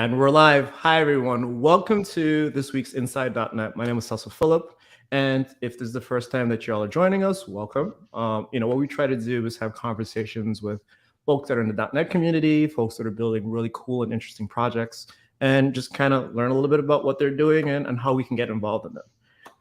And we're live. Hi, everyone. Welcome to this week's Inside dotNET. My name is Cecil Phillip. And if this is the first time that y'all are joining us, welcome. What we try to do is have conversations with folks that are in the .NET community, folks that are building really cool and interesting projects, and just kind of learn a little bit about what they're doing and how we can get involved in them.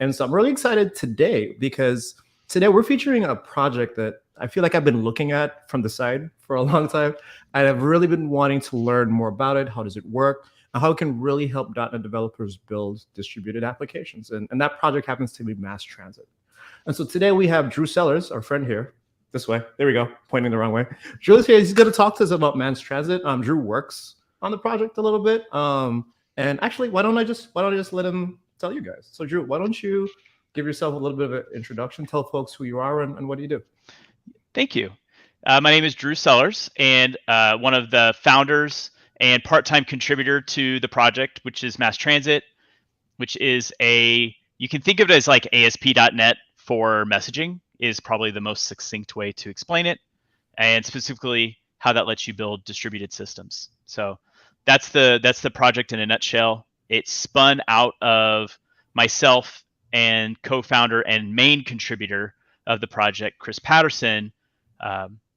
And so I'm really excited today because today we're featuring a project that I feel like I've been looking at from the side for a long time. And I've really been wanting to learn more about it. How does it work? And how it can really help .NET developers build distributed applications. And that project happens to be MassTransit. And so today we have Dru Sellers, our friend here. This way. There we go. Pointing the wrong way. Dru's here. He's going to talk to us about MassTransit. Dru works on the project a little bit. And actually, why don't I just let him tell you guys? So Dru, why don't you give yourself a little bit of an introduction, tell folks who you are and what do you do? Thank you. My name is Dru Sellers, and one of the founders and part-time contributor to the project, which is MassTransit, which is you can think of it as like ASP.NET for messaging is probably the most succinct way to explain it, and specifically how that lets you build distributed systems. So that's the project in a nutshell. It spun out of myself and co-founder and main contributor of the project, Chris Patterson.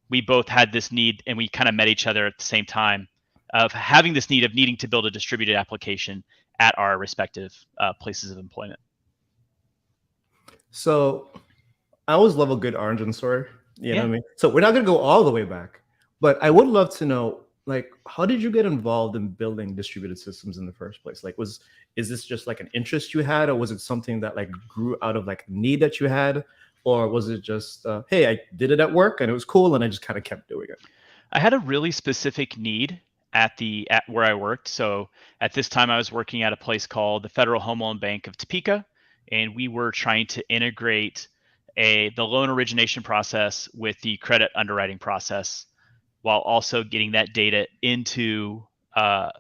We both had this need, and we kind of met each other at the same time of having this need of needing to build a distributed application at our respective places of employment. So I always love a good origin story. You know what I mean? So we're not going to go all the way back, but I would love to know, like, how did you get involved in building distributed systems in the first place? Like, is this just like an interest you had, or was it something that like grew out of like a need that you had? Or was it just, hey, I did it at work and it was cool and I just kind of kept doing it? I had a really specific need at where I worked. So at this time, I was working at a place called the Federal Home Loan Bank of Topeka, and we were trying to integrate the loan origination process with the credit underwriting process, while also getting that data into a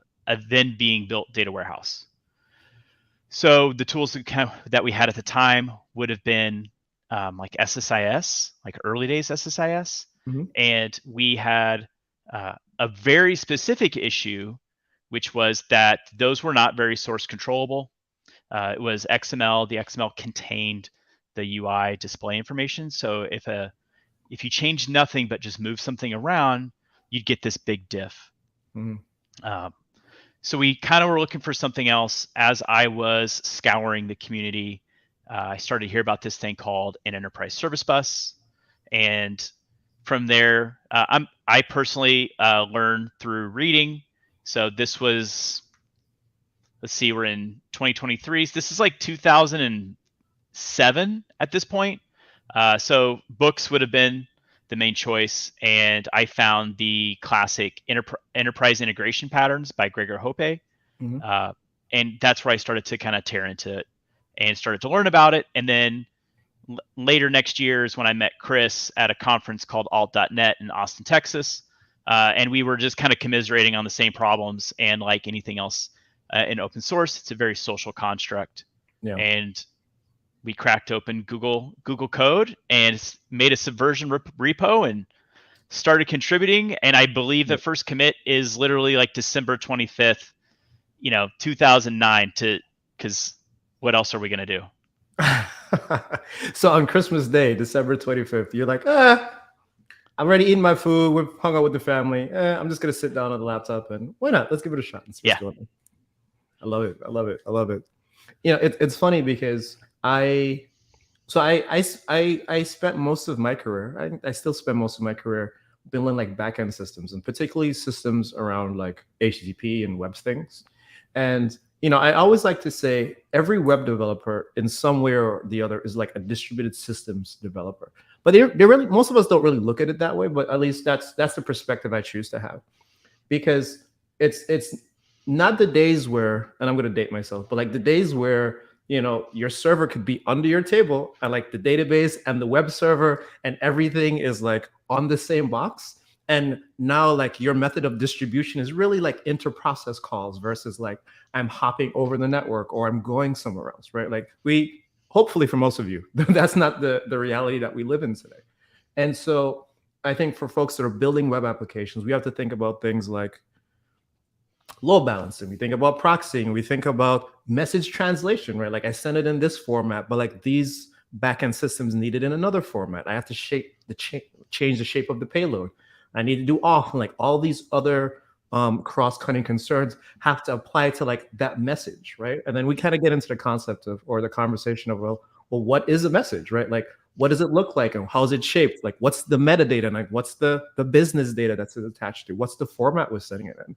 then being built data warehouse. So the tools that we had at the time would have been like SSIS, like early days SSIS. Mm-hmm. And we had a very specific issue, which was that those were not very source controllable. It was XML. The XML contained the UI display information. So if you change nothing but just move something around, you'd get this big diff. Mm-hmm. So we kind of were looking for something else. As I was scouring the community, I started to hear about this thing called an enterprise service bus. And from there, I personally learned through reading. So this was, let's see, we're in 2023. So this is like 2007 at this point. So books would have been the main choice. And I found the classic enterprise integration patterns by Gregor Hoppe. Mm-hmm. And that's where I started to kind of tear into it and started to learn about it. And then later next year is when I met Chris at a conference called alt.net in Austin, Texas. And we were just kind of commiserating on the same problems. And like anything else in open source, it's a very social construct. Yeah. And we cracked open Google Code and made a Subversion repo and started contributing. And I believe the first commit is literally like December 25th, 2009 because what else are we going to do? So on Christmas Day, December 25th, you're like, I've already eaten my food. We've hung out with the family. I'm just going to sit down on the laptop and why not? Let's give it a shot. And see what's going on. I love it. I love it. I love it. It's funny because I spent most of my career, I still spend most of my career building like backend systems, and particularly systems around like HTTP and web things. And I always like to say every web developer in some way or the other is like a distributed systems developer. But they really, most of us don't really look at it that way, but at least that's the perspective I choose to have. Because it's not the days where, and I'm going to date myself, but like the days where, your server could be under your table and like the database and the web server and everything is like on the same box. And now like your method of distribution is really like inter-process calls versus like I'm hopping over the network or I'm going somewhere else, right? Like hopefully for most of you, that's not the reality that we live in today. And so I think for folks that are building web applications, we have to think about things like, load balancing, we think about proxying, we think about message translation, right? Like I send it in this format, but like these backend systems need it in another format. I have to change the shape of the payload. I need to do off, and like all these other cross-cutting concerns have to apply to like that message, right? And then we kind of get into the concept of, or the conversation of, well, what is a message, right? Like what does it look like and how's it shaped? Like what's the metadata and like what's the business data that's attached to? What's the format we're sending it in?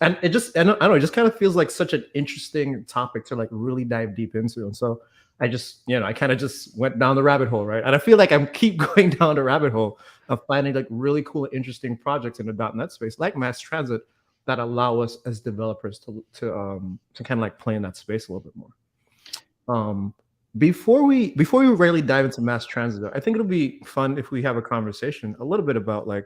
And it just, I don't know, it just kind of feels like such an interesting topic to like really dive deep into. And so I just, I kind of just went down the rabbit hole, right? And I feel like I keep going down the rabbit hole of finding like really cool, interesting projects in the .NET space, like MassTransit, that allow us as developers to kind of like play in that space a little bit more. Before we really dive into MassTransit, I think it'll be fun if we have a conversation a little bit about like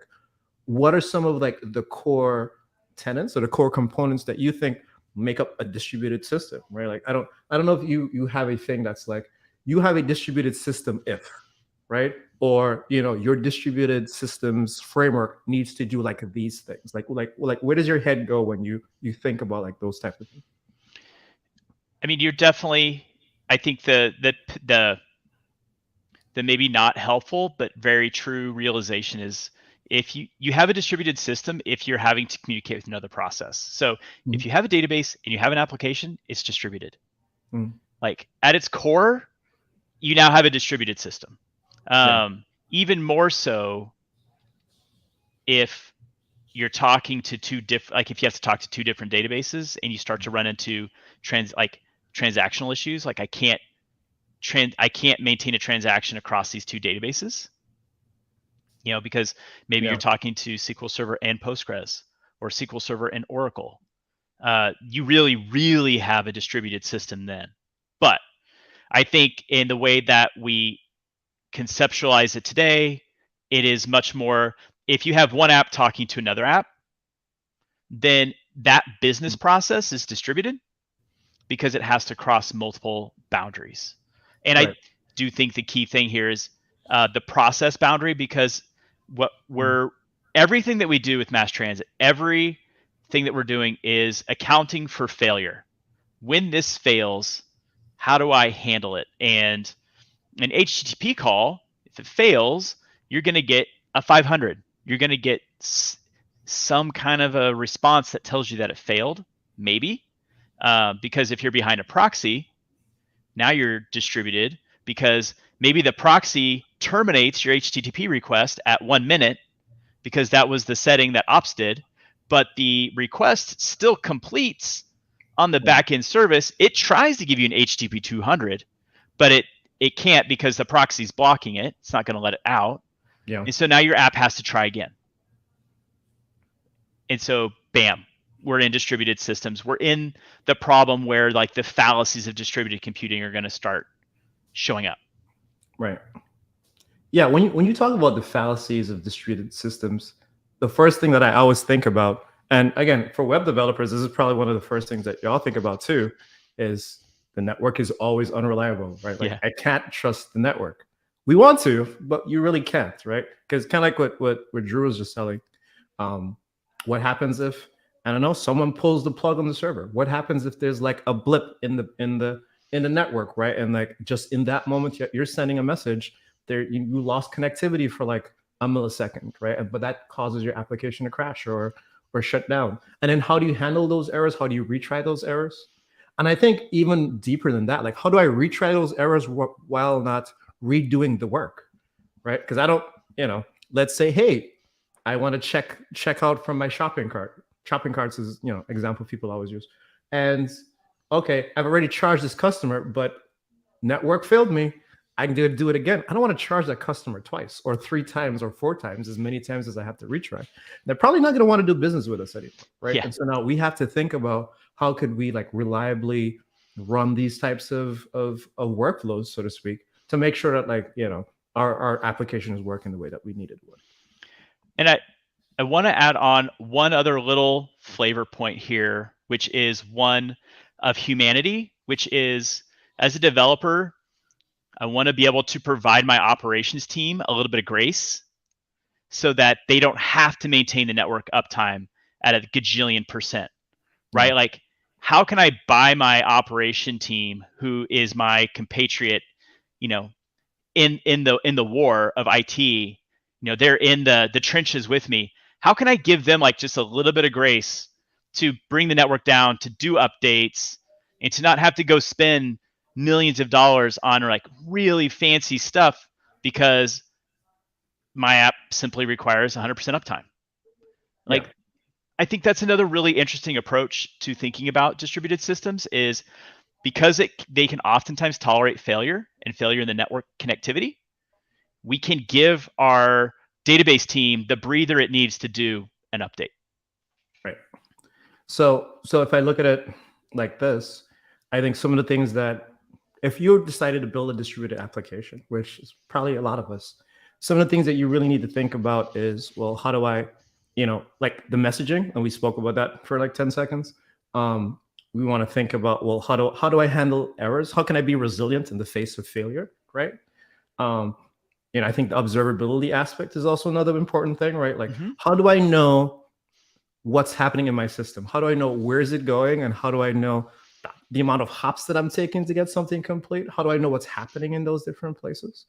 what are some of like the core tenants or the core components that you think make up a distributed system, right? Like I don't know if you have a thing that's like you have a distributed system if, right? Or your distributed systems framework needs to do like these things. Like where does your head go when you think about like those type of things? I mean, you're definitely, I think the maybe not helpful but very true realization is if you have a distributed system if you're having to communicate with another process. So if you have a database and you have an application, it's distributed. Like at its core, you now have a distributed system. Even more so if you're talking to two different, like if you have to talk to two different databases and you start to run into transactional issues, like I can't maintain a transaction across these two databases, because maybe you're talking to SQL Server and Postgres or SQL Server and Oracle. You really, really have a distributed system then. But I think in the way that we conceptualize it today, it is much more, if you have one app talking to another app, then that business process is distributed because it has to cross multiple boundaries. And right. I do think the key thing here is the process boundary, because everything that we do with MassTransit, everything that we're doing is accounting for failure. When this fails, how do I handle it? And an HTTP call, if it fails, you're going to get a 500. You're going to get some kind of a response that tells you that it failed, maybe. Because if you're behind a proxy, now you're distributed because maybe the proxy terminates your HTTP request at 1 minute because that was the setting that ops did, but the request still completes on the backend service. It tries to give you an HTTP 200, but it can't because the proxy's blocking it. It's not going to let it out. Yeah. And so now your app has to try again. And so, bam, we're in distributed systems. We're in the problem where like the fallacies of distributed computing are going to start showing up. Right. Yeah. When you talk about the fallacies of distributed systems, the first thing that I always think about, and again, for web developers, this is probably one of the first things that y'all think about too, is the network is always unreliable, right? Like I can't trust the network. We want to, but you really can't, right? Because kind of like what Dru was just telling. What happens if, I don't know, someone pulls the plug on the server? What happens if there's like a blip in the network, right? And like just in that moment, you're sending a message there, you lost connectivity for like a millisecond, right? But that causes your application to crash or shut down. And then how do you handle those errors? How do you retry those errors? And I think even deeper than that, like how do I retry those errors while not redoing the work, right? Because I don't, let's say, hey, I want to check out from my shopping cart. Shopping carts is, example people always use. And okay, I've already charged this customer, but network failed me. I can do it again. I don't want to charge that customer twice or 3 times or 4 times, as many times as I have to retry. They're probably not going to want to do business with us anymore, right? Yeah. And so now we have to think about how could we like reliably run these types of workflows, so to speak, to make sure that like, our application is working the way that we need it to work. And I want to add on one other little flavor point here, which is one of humanity, which is as a developer, I want to be able to provide my operations team a little bit of grace so that they don't have to maintain the network uptime at a gajillion %, right? Like, how can I buy my operation team, who is my compatriot, you know, in the war of IT, you know, they're in the trenches with me. How can I give them like just a little bit of grace to bring the network down, to do updates, and to not have to go spend millions of dollars on like really fancy stuff because my app simply requires 100% uptime? Like, I think that's another really interesting approach to thinking about distributed systems, is because they can oftentimes tolerate failure and failure in the network connectivity. We can give our database team the breather it needs to do an update. Right. So if I look at it like this, I think some of the things that, if you decided to build a distributed application, which is probably a lot of us, some of the things that you really need to think about is, well, how do I, like the messaging, and we spoke about that for like 10 seconds. We want to think about, well, how do I handle errors? How can I be resilient in the face of failure, right? I think the observability aspect is also another important thing, right? Like, how do I know what's happening in my system? How do I know where is it going? And how do I know the amount of hops that I'm taking to get something complete? How do I know what's happening in those different places?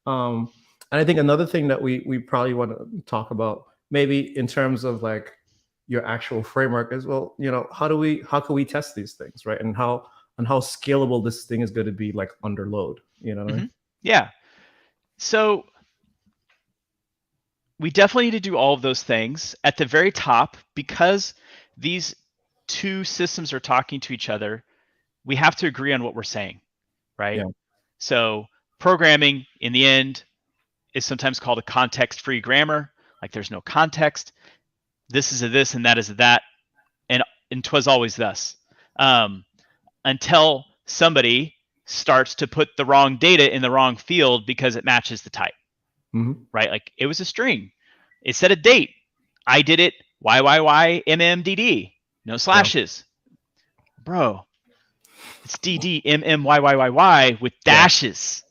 And I think another thing that we probably want to talk about, maybe in terms of like your actual framework, is, well, how can we test these things, right? And how scalable this thing is going to be, like, under load. You know what I mean? Yeah. So we definitely need to do all of those things at the very top, because these two systems are talking to each other. We have to agree on what we're saying, right? Yeah. So programming, in the end, is sometimes called a context-free grammar. Like, there's no context. This is a this and that is a that, and 'twas always thus. Until somebody starts to put the wrong data in the wrong field because it matches the type, right? Like, it was a string. It said a date. I did it YYYMMDD, no slashes. Yeah. Bro, it's DDMMYYYY with dashes.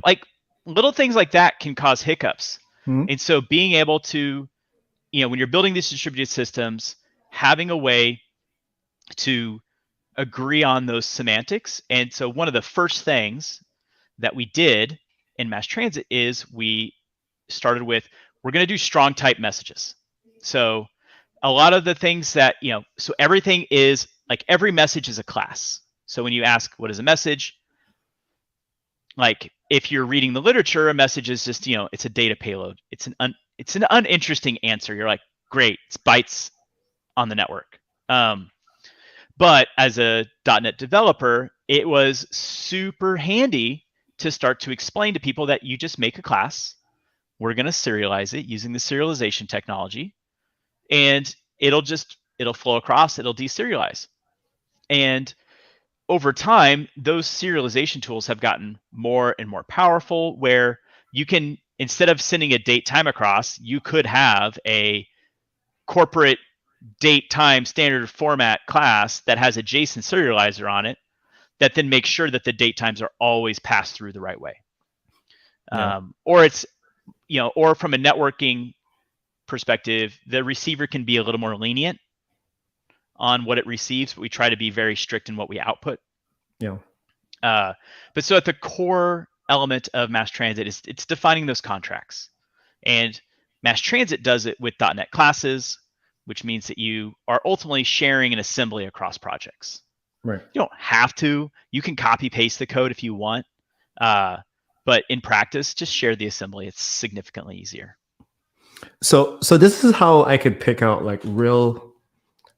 Like, little things like that can cause hiccups. And so being able to, when you're building these distributed systems, having a way to agree on those semantics. And so one of the first things that we did in MassTransit is we started with, we're going to do strong type messages. So a lot of the things that, so everything is like, every message is a class. So when you ask, what is a message? Like, if you're reading the literature, a message is just, it's a data payload. It's an uninteresting answer. You're like, great, it's bytes on the network. But as a .NET developer, it was super handy to start to explain to people that you just make a class. We're going to serialize it using the serialization technology, and it'll flow across, it'll deserialize. And over time, those serialization tools have gotten more and more powerful, where you can, instead of sending a date time across, you could have a corporate date time standard format class that has a JSON serializer on it that then makes sure that the date times are always passed through the right way. Or it's, or from a networking perspective, the receiver can be a little more lenient on what it receives, but we try to be very strict in what we output. But so at the core element of MassTransit is, it's defining those contracts. And MassTransit does it with .NET classes, which means that you are ultimately sharing an assembly across projects. Right. You don't have to. You can copy paste the code if you want. But in practice, just share the assembly. It's significantly easier. So this is how I could pick out, like, real,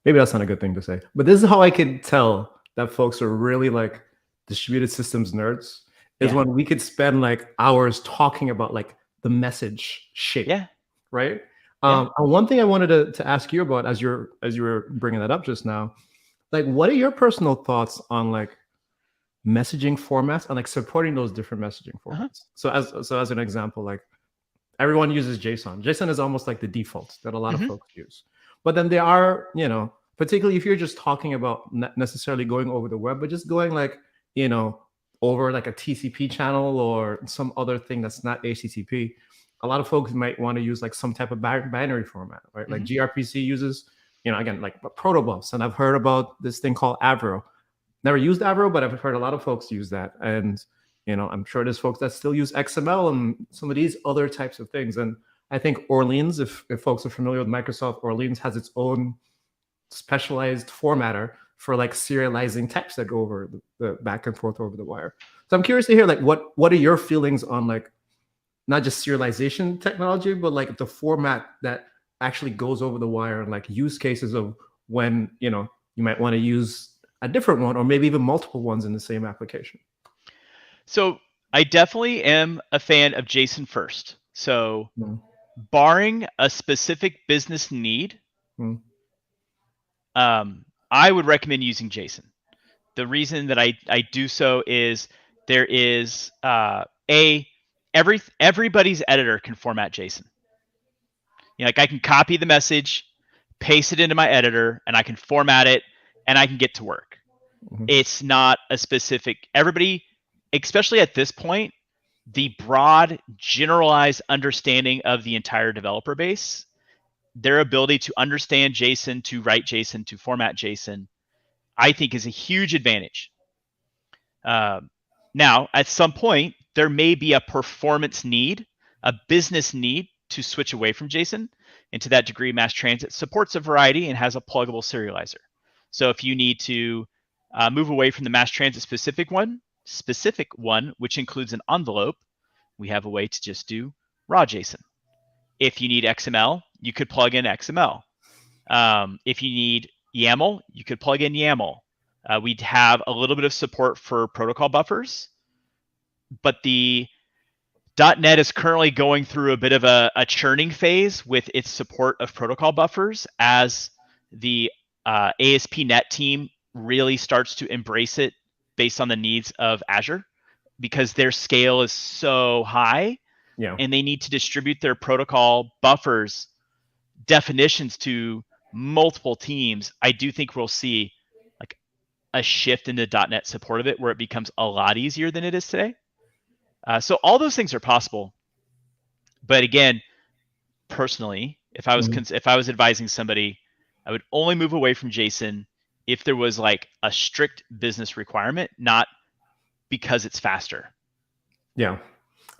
maybe that's not a good thing to say, but this is how I could tell that folks are really, like, distributed systems nerds, is when we could spend like hours talking about, like, the message shape. Right. And one thing I wanted to ask you about, as you were bringing that up just now, like, what are your personal thoughts on, like, messaging formats and, like, supporting those different messaging formats? So as an example, like, everyone uses JSON. JSON is almost like the default that a lot of folks use. But then there are, particularly if you're just talking about not necessarily going over the web, but just going, like, over like a TCP channel or some other thing that's not HTTP, a lot of folks might want to use, like, some type of binary format, right? Like, gRPC uses again, like protobufs. And I've heard about this thing called Avro. Never used Avro, but I've heard a lot of folks use that. And, I'm sure there's folks that still use XML and some of these other types of things. And I think Orleans, if folks are familiar with Microsoft, Orleans has its own specialized formatter for like serializing text that go over the back and forth over the wire. So I'm curious to hear like what are your feelings on like not just serialization technology, but like the format that actually goes over the wire and like use cases of when you might want to use a different one or maybe even multiple ones in the same application. So I definitely am a fan of JSON first. So barring a specific business need, I would recommend using JSON. The reason that I do so is there is everybody's editor can format JSON. Like I can copy the message, paste it into my editor, and I can format it, and I can get to work. It's not a specific everybody, especially at this point, the broad generalized understanding of the entire developer base, their ability to understand JSON, to write JSON, to format JSON, I think is a huge advantage. Now, at some point, there may be a performance need, a business need to switch away from JSON. And to that degree, MassTransit supports a variety and has a pluggable serializer. So if you need to move away from the MassTransit specific one, which includes an envelope, we have a way to just do raw JSON. If you need XML, you could plug in XML. If you need YAML, you could plug in YAML. We'd have a little bit of support for protocol buffers, but the .NET is currently going through a bit of a churning phase with its support of protocol buffers as the ASP.NET team really starts to embrace it based on the needs of Azure, because their scale is so high, and they need to distribute their protocol buffers definitions to multiple teams. I do think we'll see like a shift in the .NET support of it where it becomes a lot easier than it is today. So all those things are possible. But again, personally, if I was advising somebody, I would only move away from JSON if there was like a strict business requirement, not because it's faster. Yeah.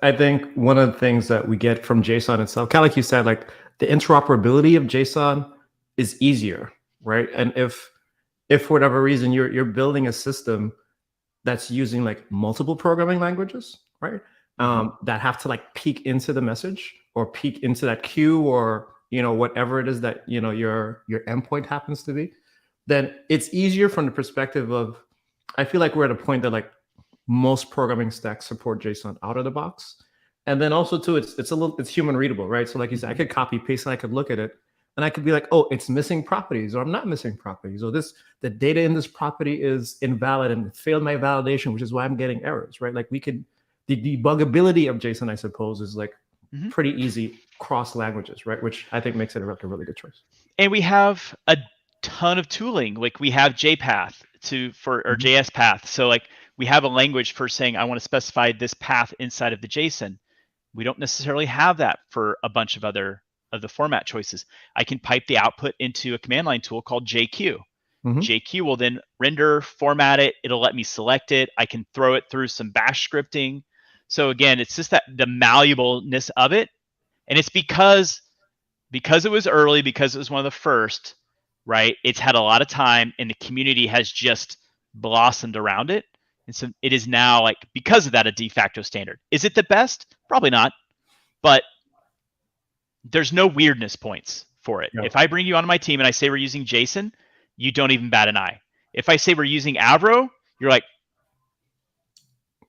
I think one of the things that we get from JSON itself, kind of like you said, like the interoperability of JSON is easier, right? And if for whatever reason you're building a system that's using like multiple programming languages, right? That have to like peek into the message or peek into that queue or whatever it is that your endpoint happens to be, then it's easier from the perspective of, I feel like we're at a point that like most programming stacks support JSON out of the box. And then also too, it's human readable, right? So like you said, I could copy paste and I could look at it and I could be like, oh, it's missing properties, or I'm not missing properties, or the data in this property is invalid and failed my validation, which is why I'm getting errors, right? Like the debuggability of JSON, I suppose, is like pretty easy cross languages, right? Which I think makes it a really good choice. And we have a ton of tooling. Like we have JPath or JS path. So like we have a language for saying, I want to specify this path inside of the JSON. We don't necessarily have that for a bunch of other of the format choices. I can pipe the output into a command line tool called JQ. JQ will then render, format it. It'll let me select it. I can throw it through some bash scripting. So again, it's just that the malleableness of it. And it's because it was early, because it was one of the first, right? It's had a lot of time and the community has just blossomed around it. And so it is now, like, because of that, a de facto standard. Is it the best? Probably not. But there's no weirdness points for it. If I bring you onto my team and I say we're using JSON, you don't even bat an eye. If I say we're using Avro, you're like,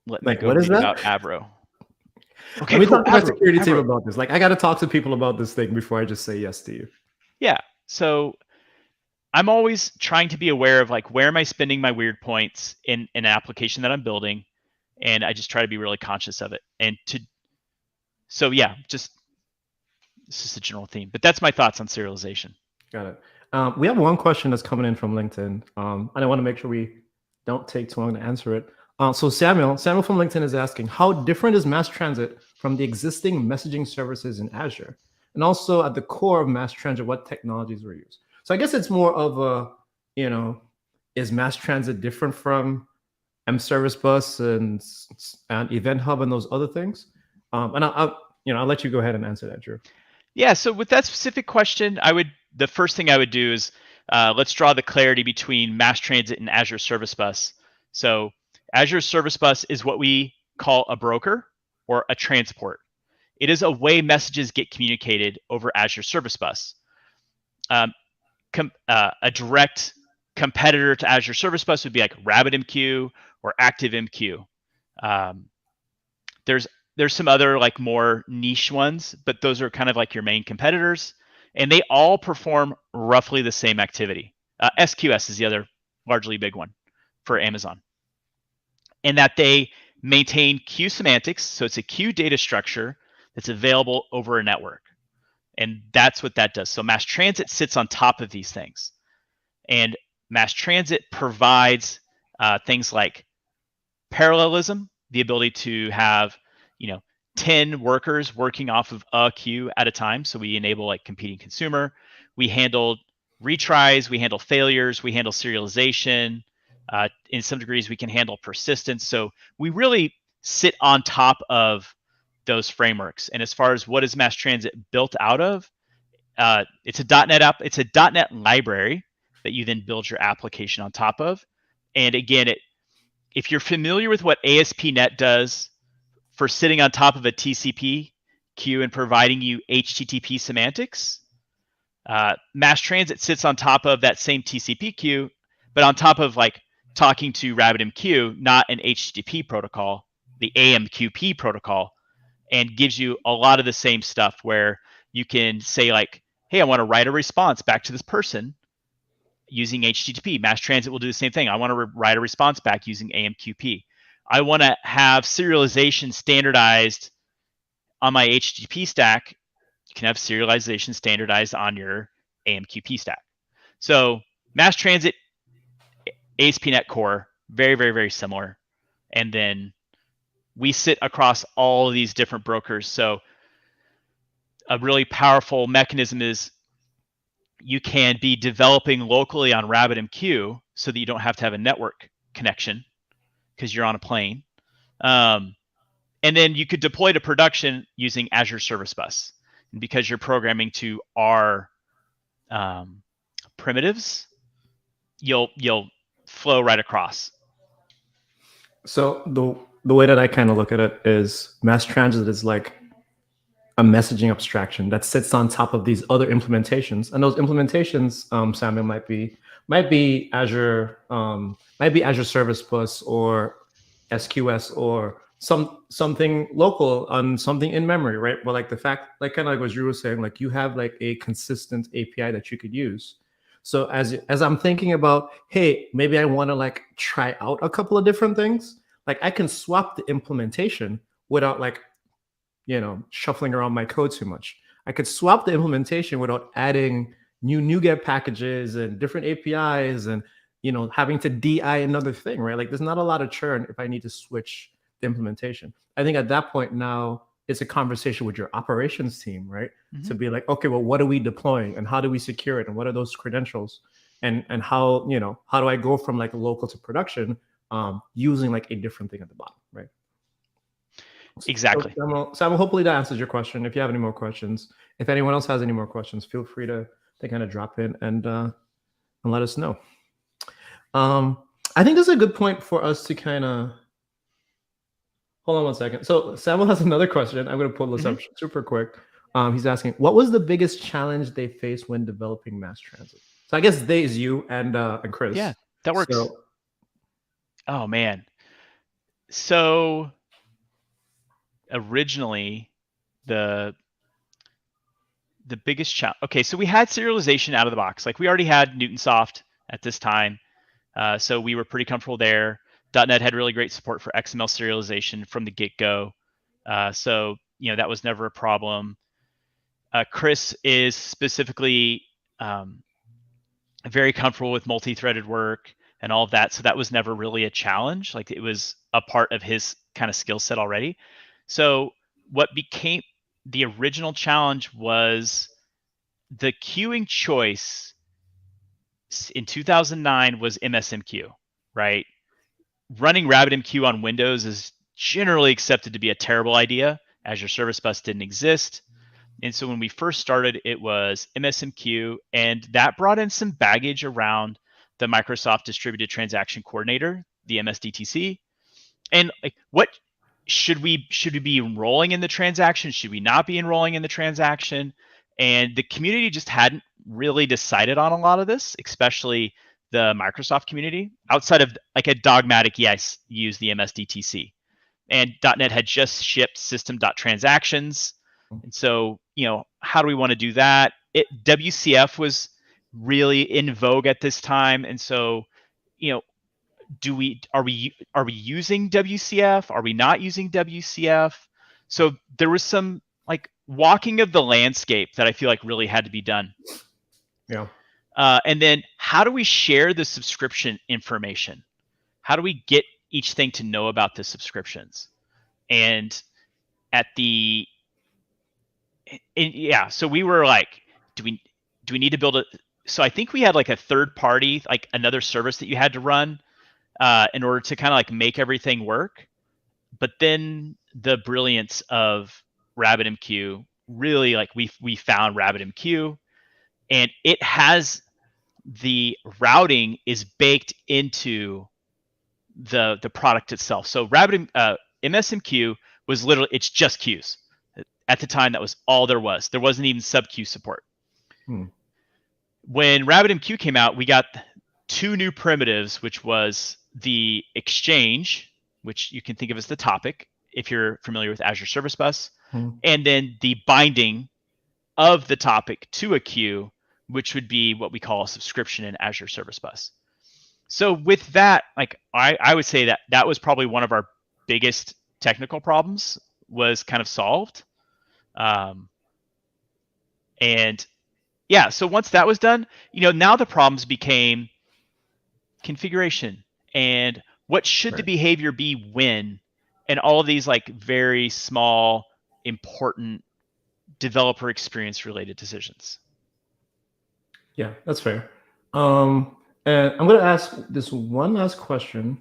let me go read about Avro. Okay, we talked to my security team about this. Like, I got to talk to people about this thing before I just say yes to you. Yeah. So I'm always trying to be aware of like, where am I spending my weird points in an application that I'm building? And I just try to be really conscious of it. So yeah, this is a general theme, but that's my thoughts on serialization. Got it. We have one question that's coming in from LinkedIn. And I want to make sure we don't take too long to answer it. So Samuel from LinkedIn is asking, how different is MassTransit from the existing messaging services in Azure? And also at the core of MassTransit, what technologies were used? So I guess it's more of a, is mass transit different from M Service Bus and Event Hub and those other things? And I'll let you go ahead and answer that, Drew. Yeah, so with that specific question, the first thing I would do is let's draw the clarity between Mass Transit and Azure Service Bus. So Azure Service Bus is what we call a broker or a transport. It is a way messages get communicated over Azure Service Bus. A direct competitor to Azure Service Bus would be like RabbitMQ or ActiveMQ. There's some other like more niche ones, but those are kind of like your main competitors, and they all perform roughly the same activity. SQS is the other largely big one for Amazon, in that they maintain queue semantics. So it's a queue data structure that's available over a network. And that's what that does. So Mass Transit sits on top of these things. And Mass Transit provides things like parallelism, the ability to have 10 workers working off of a queue at a time. So we enable like competing consumer. We handle retries, we handle failures, we handle serialization. In some degrees, we can handle persistence. So we really sit on top of those frameworks. And as far as what is Mass Transit built out of, it's a .NET app. It's a .NET library that you then build your application on top of. And again, if you're familiar with what ASP.NET does for sitting on top of a TCP queue and providing you HTTP semantics, Mass Transit sits on top of that same TCP queue, but on top of like talking to RabbitMQ, not an HTTP protocol, the AMQP protocol, and gives you a lot of the same stuff where you can say like, hey, I want to write a response back to this person using HTTP. Mass Transit will do the same thing. I want to write a response back using AMQP. I want to have serialization standardized on my HTTP stack. You can have serialization standardized on your AMQP stack. So Mass Transit, ASP.NET Core, very, very, very similar. And then we sit across all of these different brokers. So a really powerful mechanism is you can be developing locally on RabbitMQ so that you don't have to have a network connection because you're on a plane. And then you could deploy to production using Azure Service Bus. And because you're programming to R primitives, you'll flow right across. So the way that I kind of look at it is Mass Transit is like a messaging abstraction that sits on top of these other implementations, and those implementations, Samuel, might be Azure, Service Bus or SQS or something local on something in memory, right? But like the fact, like kind of like what Drew was saying, like you have like a consistent API that you could use. So as I'm thinking about, hey, maybe I want to like try out a couple of different things, like I can swap the implementation without like shuffling around my code too much. I could swap the implementation without adding new NuGet packages and different APIs and having to DI another thing, right? Like there's not a lot of churn if I need to switch the implementation. I think at that point now it's a conversation with your operations team, right? Mm-hmm. To be like, okay, well, what are we deploying and how do we secure it and what are those credentials and how how do I go from like local to production using like a different thing at the bottom, right? Exactly. So, Samuel, hopefully that answers your question. If you have any more questions, if anyone else has any more questions, feel free to kind of drop in and let us know. I think this is a good point for us to kind of hold on one second. So Samuel has another question. I'm going to pull this up super quick. He's asking, what was the biggest challenge they faced when developing Mass Transit? So I guess they is you and Chris. Yeah, that works. Oh man. So originally the biggest challenge. Okay, so we had serialization out of the box. Like we already had Newtonsoft at this time. So we were pretty comfortable there. .NET had really great support for XML serialization from the get-go. So that was never a problem. Chris is specifically very comfortable with multi-threaded work and all of that. So that was never really a challenge. Like it was a part of his kind of skill set already. So what became the original challenge was the queuing choice in 2009 was MSMQ, right? Running RabbitMQ on Windows is generally accepted to be a terrible idea. Azure Service Bus didn't exist. And so when we first started, it was MSMQ, and that brought in some baggage around the Microsoft Distributed Transaction Coordinator, the MSDTC. And like, what should we be enrolling in the transaction? Should we not be enrolling in the transaction? And the community just hadn't really decided on a lot of this, especially the Microsoft community, outside of like a dogmatic yes, use the MSDTC. And .NET had just shipped system.transactions. And so, how do we want to do that? WCF was really in vogue at this time. And so, are we using WCF? Are we not using WCF? So there was some like walking of the landscape that I feel like really had to be done. Yeah. And then how do we share the subscription information? How do we get each thing to know about the subscriptions? And so we were like, do we need to build so I think we had like a third party, like another service that you had to run in order to kind of like make everything work. But then the brilliance of RabbitMQ, really, like we found RabbitMQ, and it has the routing is baked into the product itself. So MSMQ was literally, it's just queues. At the time, that was all there was. There wasn't even sub queue support. When RabbitMQ came out, we got two new primitives, which was the exchange, which you can think of as the topic if you're familiar with Azure Service Bus, and then the binding of the topic to a queue, which would be what we call a subscription in Azure Service Bus. So with that, like I would say that was probably one of our biggest technical problems, was kind of solved. And yeah, so once that was done, now the problems became configuration and what should the behavior be when, and all of these like very small, important developer experience related decisions. Yeah, that's fair. And I'm going to ask this one last question.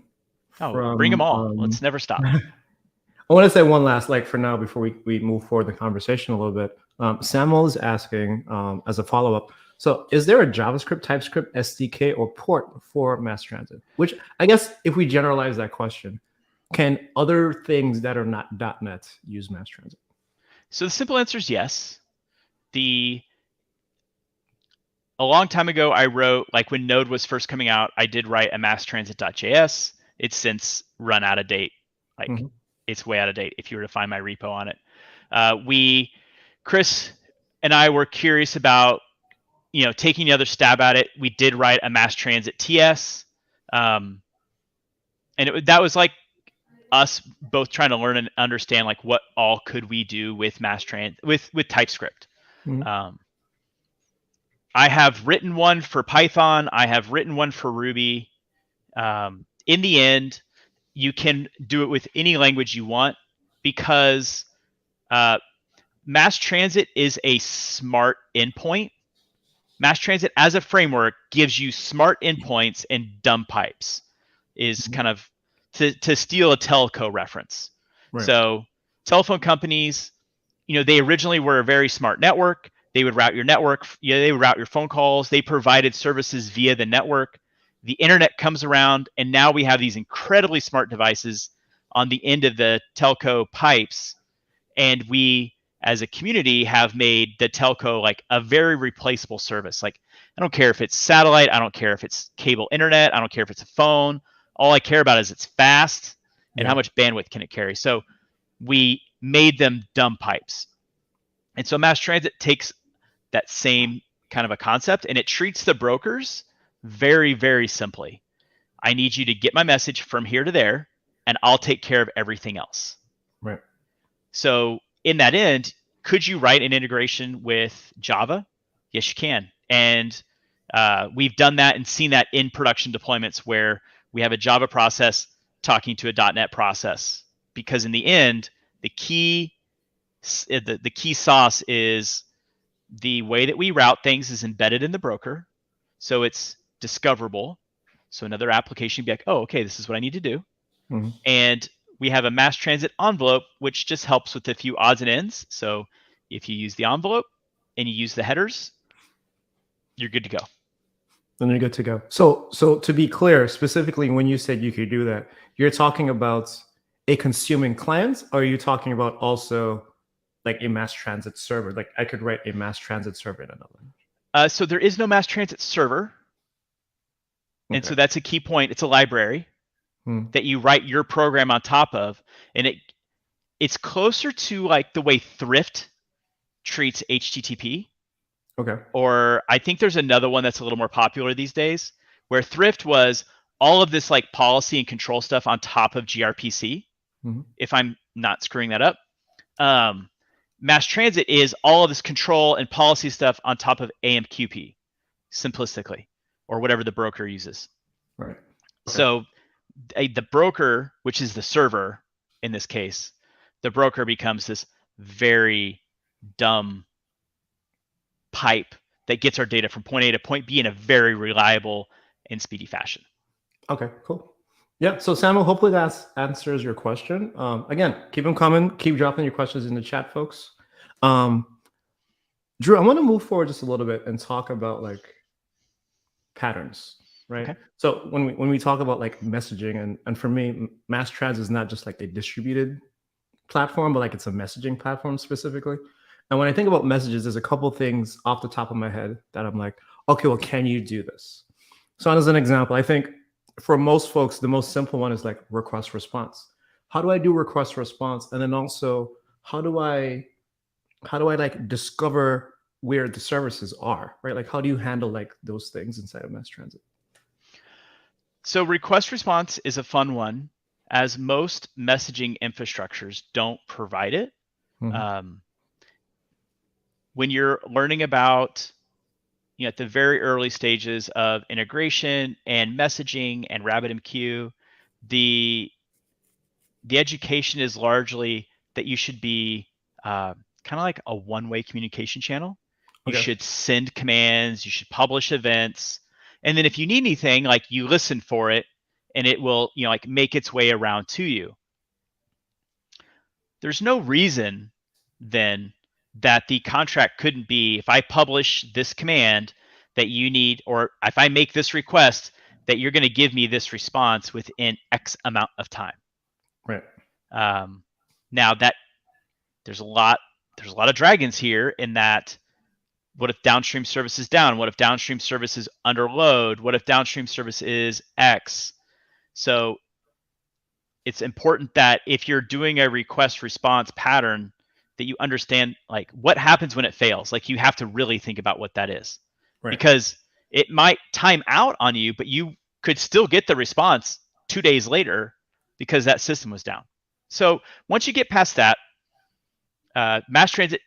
Bring them all. Let's never stop. I want to say one last, like for now, before we move forward the conversation a little bit. Samuel is asking as a follow-up, so is there a JavaScript, TypeScript, SDK, or port for MassTransit? Which I guess if we generalize that question, can other things that are not .NET use MassTransit? So the simple answer is yes. A long time ago, I wrote, like when Node was first coming out, I did write a MassTransit.js. It's since run out of date. Like it's way out of date if you were to find my repo on it. Chris and I were curious about, taking the other stab at it. We did write a MassTransit TS. And that was like us both trying to learn and understand like what all could we do with MassTransit with TypeScript. I have written one for Python. I have written one for Ruby. In the end, you can do it with any language you want because MassTransit is a smart endpoint. MassTransit as a framework gives you smart endpoints and dumb pipes, is kind of to steal a telco reference. Right. So telephone companies, they originally were a very smart network. They would route your network. They would route your phone calls. They provided services via the network. The internet comes around, and now we have these incredibly smart devices on the end of the telco pipes. And we, as a community, have made the telco like a very replaceable service. Like, I don't care if it's satellite. I don't care if it's cable internet. I don't care if it's a phone. All I care about is it's fast and how much bandwidth can it carry. So we made them dumb pipes. And so MassTransit takes that same kind of a concept, and it treats the brokers very, very simply. I need you to get my message from here to there, and I'll take care of everything else. Right. So in that end, could you write an integration with Java? Yes, you can. And we've done that and seen that in production deployments where we have a Java process talking to a .NET process. Because in the end, the key sauce is the way that we route things is embedded in the broker. So it's discoverable. So another application would be like, oh, okay, this is what I need to do. Mm-hmm. And we have a MassTransit envelope, which just helps with a few odds and ends. So if you use the envelope and you use the headers, you're good to go. Then you're good to go. So to be clear, specifically when you said you could do that, you're talking about a consuming client, or are you talking about also like a MassTransit server? Like I could write a MassTransit server in another language. So there is no MassTransit server. And so that's a key point. It's a library that you write your program on top of. And it's closer to like the way Thrift treats HTTP. Okay. Or I think there's another one that's a little more popular these days, where Thrift was all of this like policy and control stuff on top of gRPC, if I'm not screwing that up. MassTransit is all of this control and policy stuff on top of AMQP, simplistically, or whatever the broker uses. Right. Okay. So the broker, which is the server in this case, the broker becomes this very dumb pipe that gets our data from point A to point B in a very reliable and speedy fashion. Okay, cool. Yeah, so Samuel, hopefully that answers your question. Again, keep them coming. Keep dropping your questions in the chat, folks. Dru, I want to move forward just a little bit and talk about like patterns, right? Okay. So when we talk about like messaging, and for me, MassTransit is not just like a distributed platform, but like it's a messaging platform specifically. And when I think about messages, there's a couple things off the top of my head that I'm like, okay, well, can you do this? So as an example, I think for most folks, the most simple one is like request response. How do I do request response? And then also, how do I like discover where the services are, right? Like, how do you handle like those things inside of MassTransit? So request response is a fun one, as most messaging infrastructures don't provide it. When you're learning about, at the very early stages of integration and messaging and RabbitMQ, the education is largely that you should be kind of like a one-way communication channel. You should send commands, you should publish events, and then if you need anything, like you listen for it, and it will, like make its way around to you. There's no reason then that the contract couldn't be, if I publish this command that you need, or if I make this request, that you're going to give me this response within X amount of time. Right. Now that there's a lot of dragons here in that. What if downstream service is down? What if downstream service is under load? What if downstream service is X? So it's important that if you're doing a request response pattern, that you understand like what happens when it fails. Like you have to really think about what that is, because it might time out on you, but you could still get the response 2 days later because that system was down. So once you get past that, MassTransit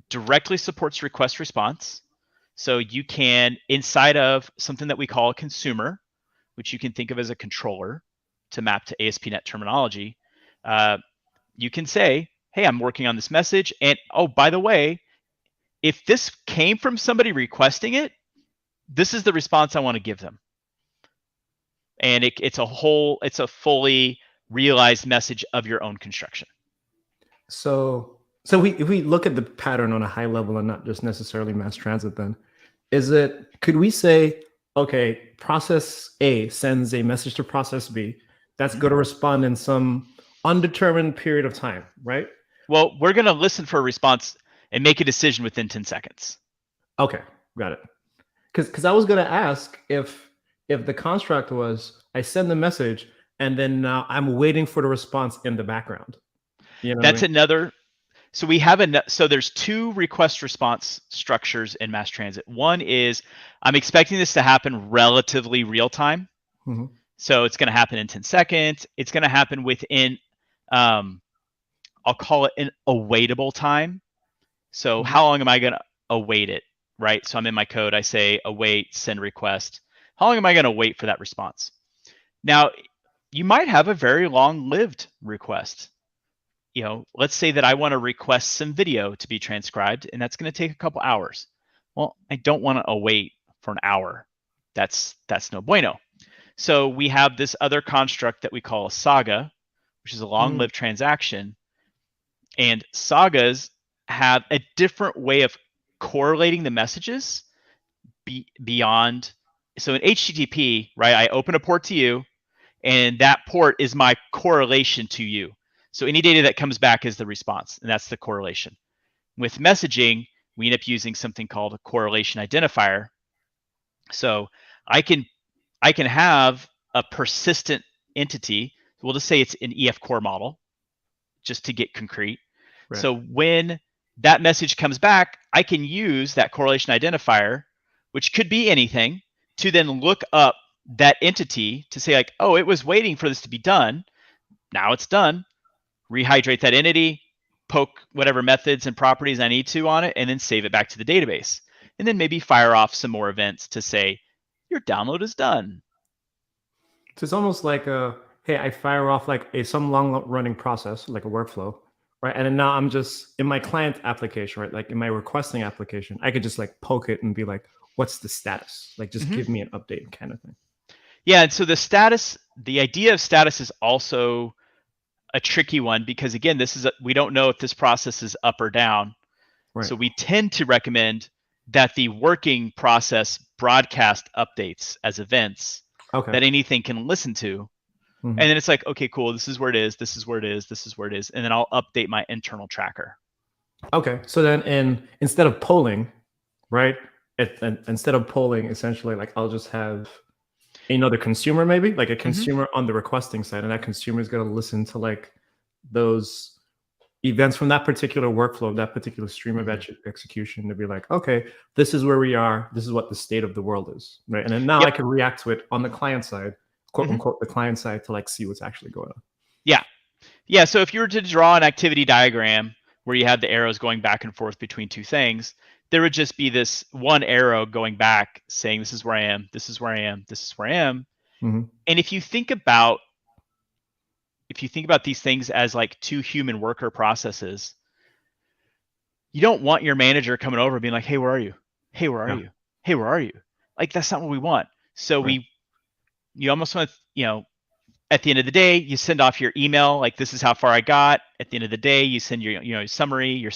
directly supports request response. So you can, inside of something that we call a consumer, which you can think of as a controller to map to ASP.NET terminology, you can say, hey, I'm working on this message. And oh, by the way, if this came from somebody requesting it, this is the response I want to give them. And it's a fully realized message of your own construction. So if we look at the pattern on a high level and not just necessarily MassTransit, then could we say, okay, process A sends a message to process B that's going to respond in some undetermined period of time, right? Well, we're going to listen for a response and make a decision within 10 seconds. Okay, got it. Because I was going to ask if the construct was I send the message and then now I'm waiting for the response in the background. That's another. So we have so there's two request response structures in MassTransit. One is I'm expecting this to happen relatively real time. So it's going to happen in 10 seconds. It's going to happen within, I'll call it an awaitable time. So how long am I going to await it, right? So I'm in my code. I say await, send request. How long am I going to wait for that response? Now, you might have a very long-lived request. Let's say that I want to request some video to be transcribed, and that's going to take a couple hours. Well, I don't want to await for an hour. that's no bueno. So we have this other construct that we call a saga, which is a long-lived transaction. And sagas have a different way of correlating the messages beyond. So in HTTP, right, I open a port to you, and that port is my correlation to you. So any data that comes back is the response, and that's the correlation. With messaging, we end up using something called a correlation identifier. So I can have a persistent entity. We'll just say it's an EF core model, just to get concrete. Right. So when that message comes back, I can use that correlation identifier, which could be anything, to then look up that entity to say like, oh, it was waiting for this to be done. Now it's done. Rehydrate that entity, poke whatever methods and properties I need to on it, and then save it back to the database. And then maybe fire off some more events to say, your download is done. So it's almost like hey, I fire off like some long running process, like a workflow, right? And then now I'm just in my client application, right? Like in my requesting application, I could just like poke it and be like, what's the status? Like just give me an update kind of thing. Yeah, and so the idea of status is also a tricky one because again, we don't know if this process is up or down. Right. So we tend to recommend that the working process broadcast updates as events that anything can listen to. And then it's like, okay, cool, this is where it is, this is where it is, this is where it is. And then I'll update my internal tracker. Okay, so then instead of polling, right? Instead of polling, essentially, like I'll just have another consumer, maybe like a consumer on the requesting side, and that consumer is going to listen to like those events from that particular workflow, that particular stream of execution, to be like, okay, this is where we are, this is what the state of the world is, right? And then now I can react to it on the client side, quote unquote, the client side, to like see what's actually going on. Yeah. So if you were to draw an activity diagram where you had the arrows going back and forth between two things, there would just be this one arrow going back saying, this is where I am, this is where I am, this is where I am. And if you think about these things as like two human worker processes, you don't want your manager coming over and being like, hey, where are you? Hey, where are you? Hey, where are you? Like, that's not what we want. So you almost want to, at the end of the day, you send off your email, like, this is how far I got. At the end of the day, you send your summary,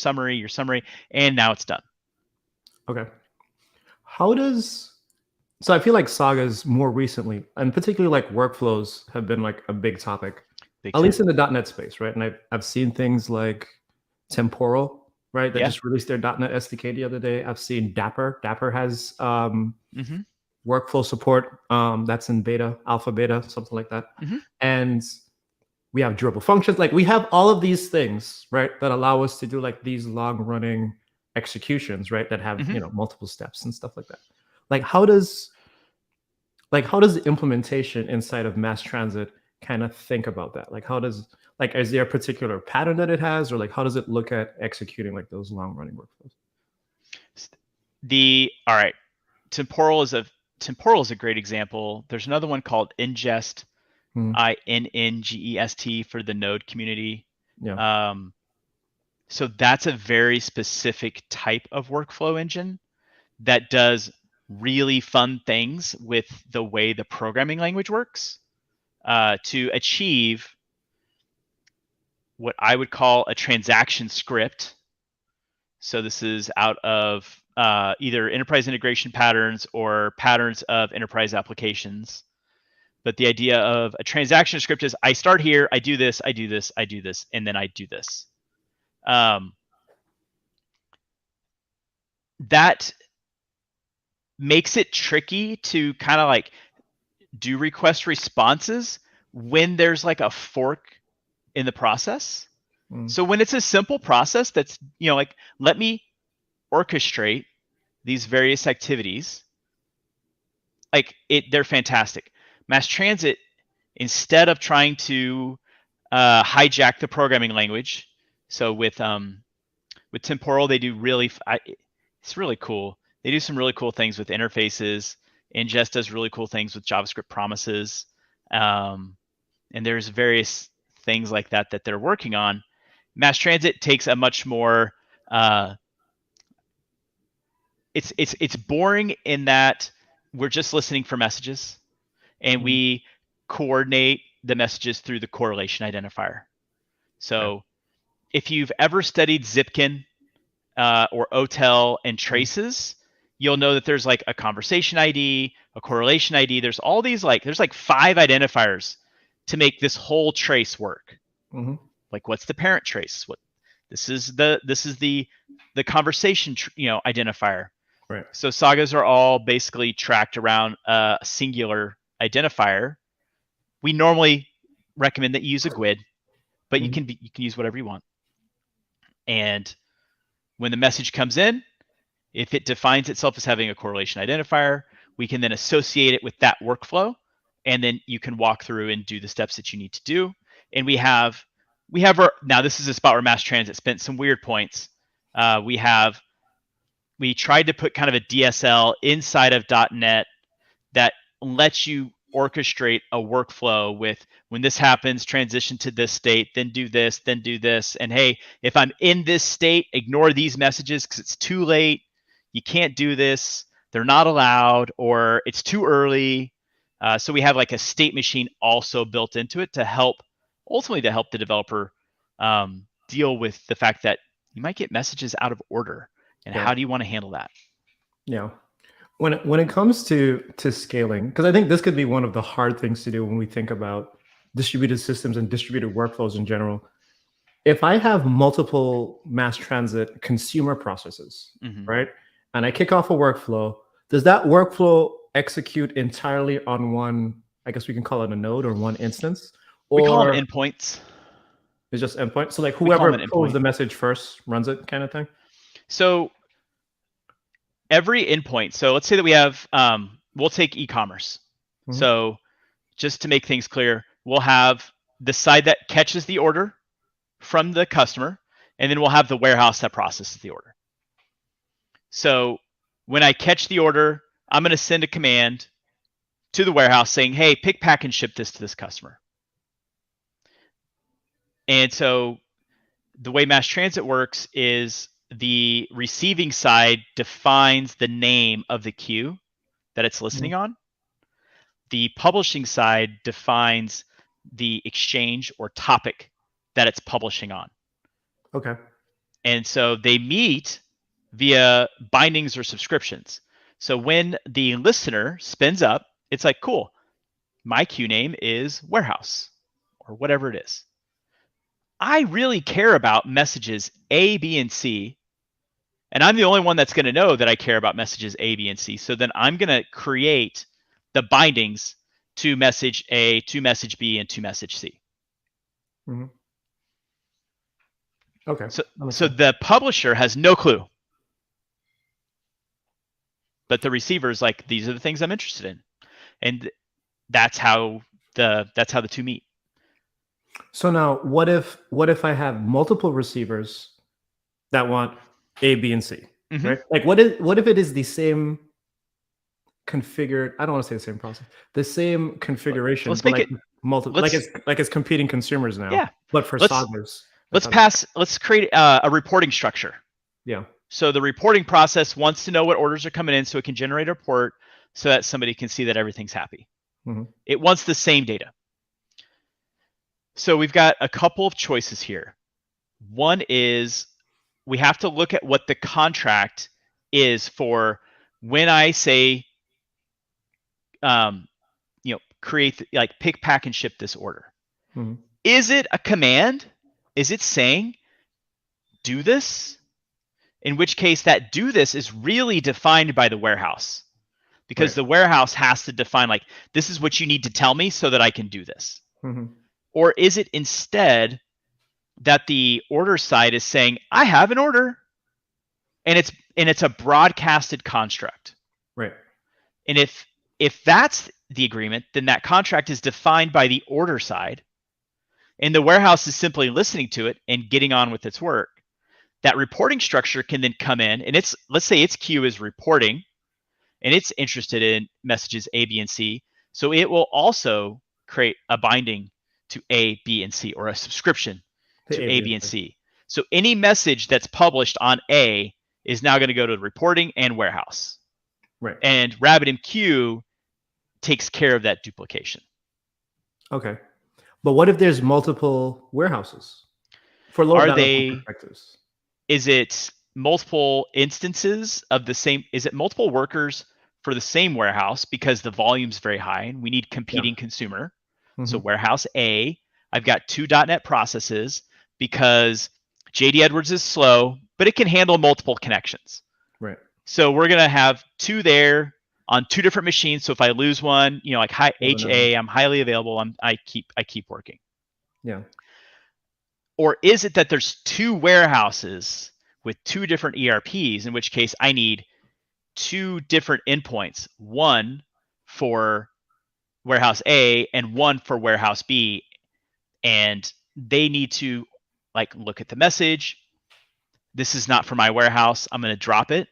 and now it's done. Okay. So I feel like sagas more recently, and particularly like workflows, have been like a big topic, at least in the .NET space, right? And I've seen things like Temporal, right? That just released their .NET SDK the other day. I've seen Dapper. Dapper has workflow support. That's in alpha beta, something like that. And we have durable functions. Like we have all of these things, right, that allow us to do like these long running executions, right, that have multiple steps and stuff like that. Like how does the implementation inside of MassTransit kind of think about that? Like is there a particular pattern that it has, or like how does it look at executing like those long running workflows? All right, Temporal is a great example. There's another one called Ingest, INNGEST, for the Node community. So that's a very specific type of workflow engine that does really fun things with the way the programming language works to achieve what I would call a transaction script. So this is out of either enterprise integration patterns or patterns of enterprise applications. But the idea of a transaction script is I start here, I do this, I do this, I do this, and then I do this. That makes it tricky to kind of like do request responses when there's like a fork in the process. So when it's a simple process that's, like, let me orchestrate these various activities, like they're fantastic. MassTransit, instead of trying to hijack the programming language, so with Temporal, they do it's really cool. They do some really cool things with interfaces. Ingest does really cool things with JavaScript promises. And there's various things like that they're working on. MassTransit takes a much more it's boring in that we're just listening for messages, and we coordinate the messages through the correlation identifier. So if you've ever studied Zipkin or OTel and traces, you'll know that there's like a conversation ID, a correlation ID. There's all these there's like 5 identifiers to make this whole trace work. Like, what's the parent trace? This is the conversation identifier. Right. So sagas are all basically tracked around a singular identifier. We normally recommend that you use a GUID, but you can use whatever you want. And when the message comes in, if it defines itself as having a correlation identifier, we can then associate it with that workflow, and then you can walk through and do the steps that you need to do. And we have now this is a spot where MassTransit spent some weird points. We tried to put kind of a DSL inside of dotNET that lets you orchestrate a workflow with, when this happens, transition to this state, then do this, and hey, if I'm in this state, ignore these messages because it's too late, you can't do this, they're not allowed, or it's too early. So we have like a state machine also built into it to help the developer deal with the fact that you might get messages out of order. And how do you want to handle that? Yeah. When it comes to scaling, because I think this could be one of the hard things to do when we think about distributed systems and distributed workflows in general. If I have multiple MassTransit consumer processes, right, and I kick off a workflow, does that workflow execute entirely on one, I guess we can call it a node or one instance? Or we call them endpoints. It's just endpoint. So like whoever pulls the message first runs it, kind of thing. So every endpoint. So let's say that we have, we'll take e-commerce. So just to make things clear, we'll have the side that catches the order from the customer, and then we'll have the warehouse that processes the order. So when I catch the order, I'm going to send a command to the warehouse saying, hey, pick, pack, and ship this to this customer. And so the way MassTransit works is the receiving side defines the name of the queue that it's listening on. The publishing side defines the exchange or topic that it's publishing on. Okay. And so they meet via bindings or subscriptions. So when the listener spins up, it's like, cool, my queue name is warehouse or whatever it is. I really care about messages A, B, and C, and I'm the only one that's going to know that I care about messages A, B, and C. So then I'm going to create the bindings to message A, to message B, and to message C. Okay. So the publisher has no clue, but the receiver is like, these are the things I'm interested in, and that's how the two meet. So now, what if I have multiple receivers that want A, B, and C, right? Like, what if it is the same configured? I don't want to say the same process, the same configuration. Let's make it multiple, like it's competing consumers now. Yeah, but for sagas. Let's create a reporting structure. Yeah. So the reporting process wants to know what orders are coming in, so it can generate a report so that somebody can see that everything's happy. It wants the same data. So we've got a couple of choices here. One is we have to look at what the contract is for when I say, create, like, pick, pack, and ship this order. Is it a command? Is it saying, do this? In which case that do this is really defined by the warehouse, because the warehouse has to define, like, this is what you need to tell me so that I can do this. Or is it instead that the order side is saying, I have an order, and it's a broadcasted construct. Right. And if that's the agreement, then that contract is defined by the order side, and the warehouse is simply listening to it and getting on with its work. That reporting structure can then come in, and let's say its queue is reporting, and it's interested in messages A, B, and C. So it will also create a binding to A, B, and C, or a subscription to A, B, and C. So any message that's published on A is now going to go to the reporting and warehouse. Right. And RabbitMQ takes care of that duplication. Okay. But what if there's multiple warehouses for load balancing perspectives? Is it multiple instances of the same? Is it multiple workers for the same warehouse because the volume's very high and we need competing consumer? So warehouse A, I've got 2 .NET processes because JD Edwards is slow, but it can handle multiple connections. Right. So we're going to have 2 there on 2 different machines. So if I lose one, like HA, I'm highly available. I keep working. Yeah. Or is it that there's 2 warehouses with 2 different ERPs, in which case I need 2 different endpoints, one for warehouse A and one for warehouse B, and they need to look at the message. This is not for my warehouse. I'm going to drop it.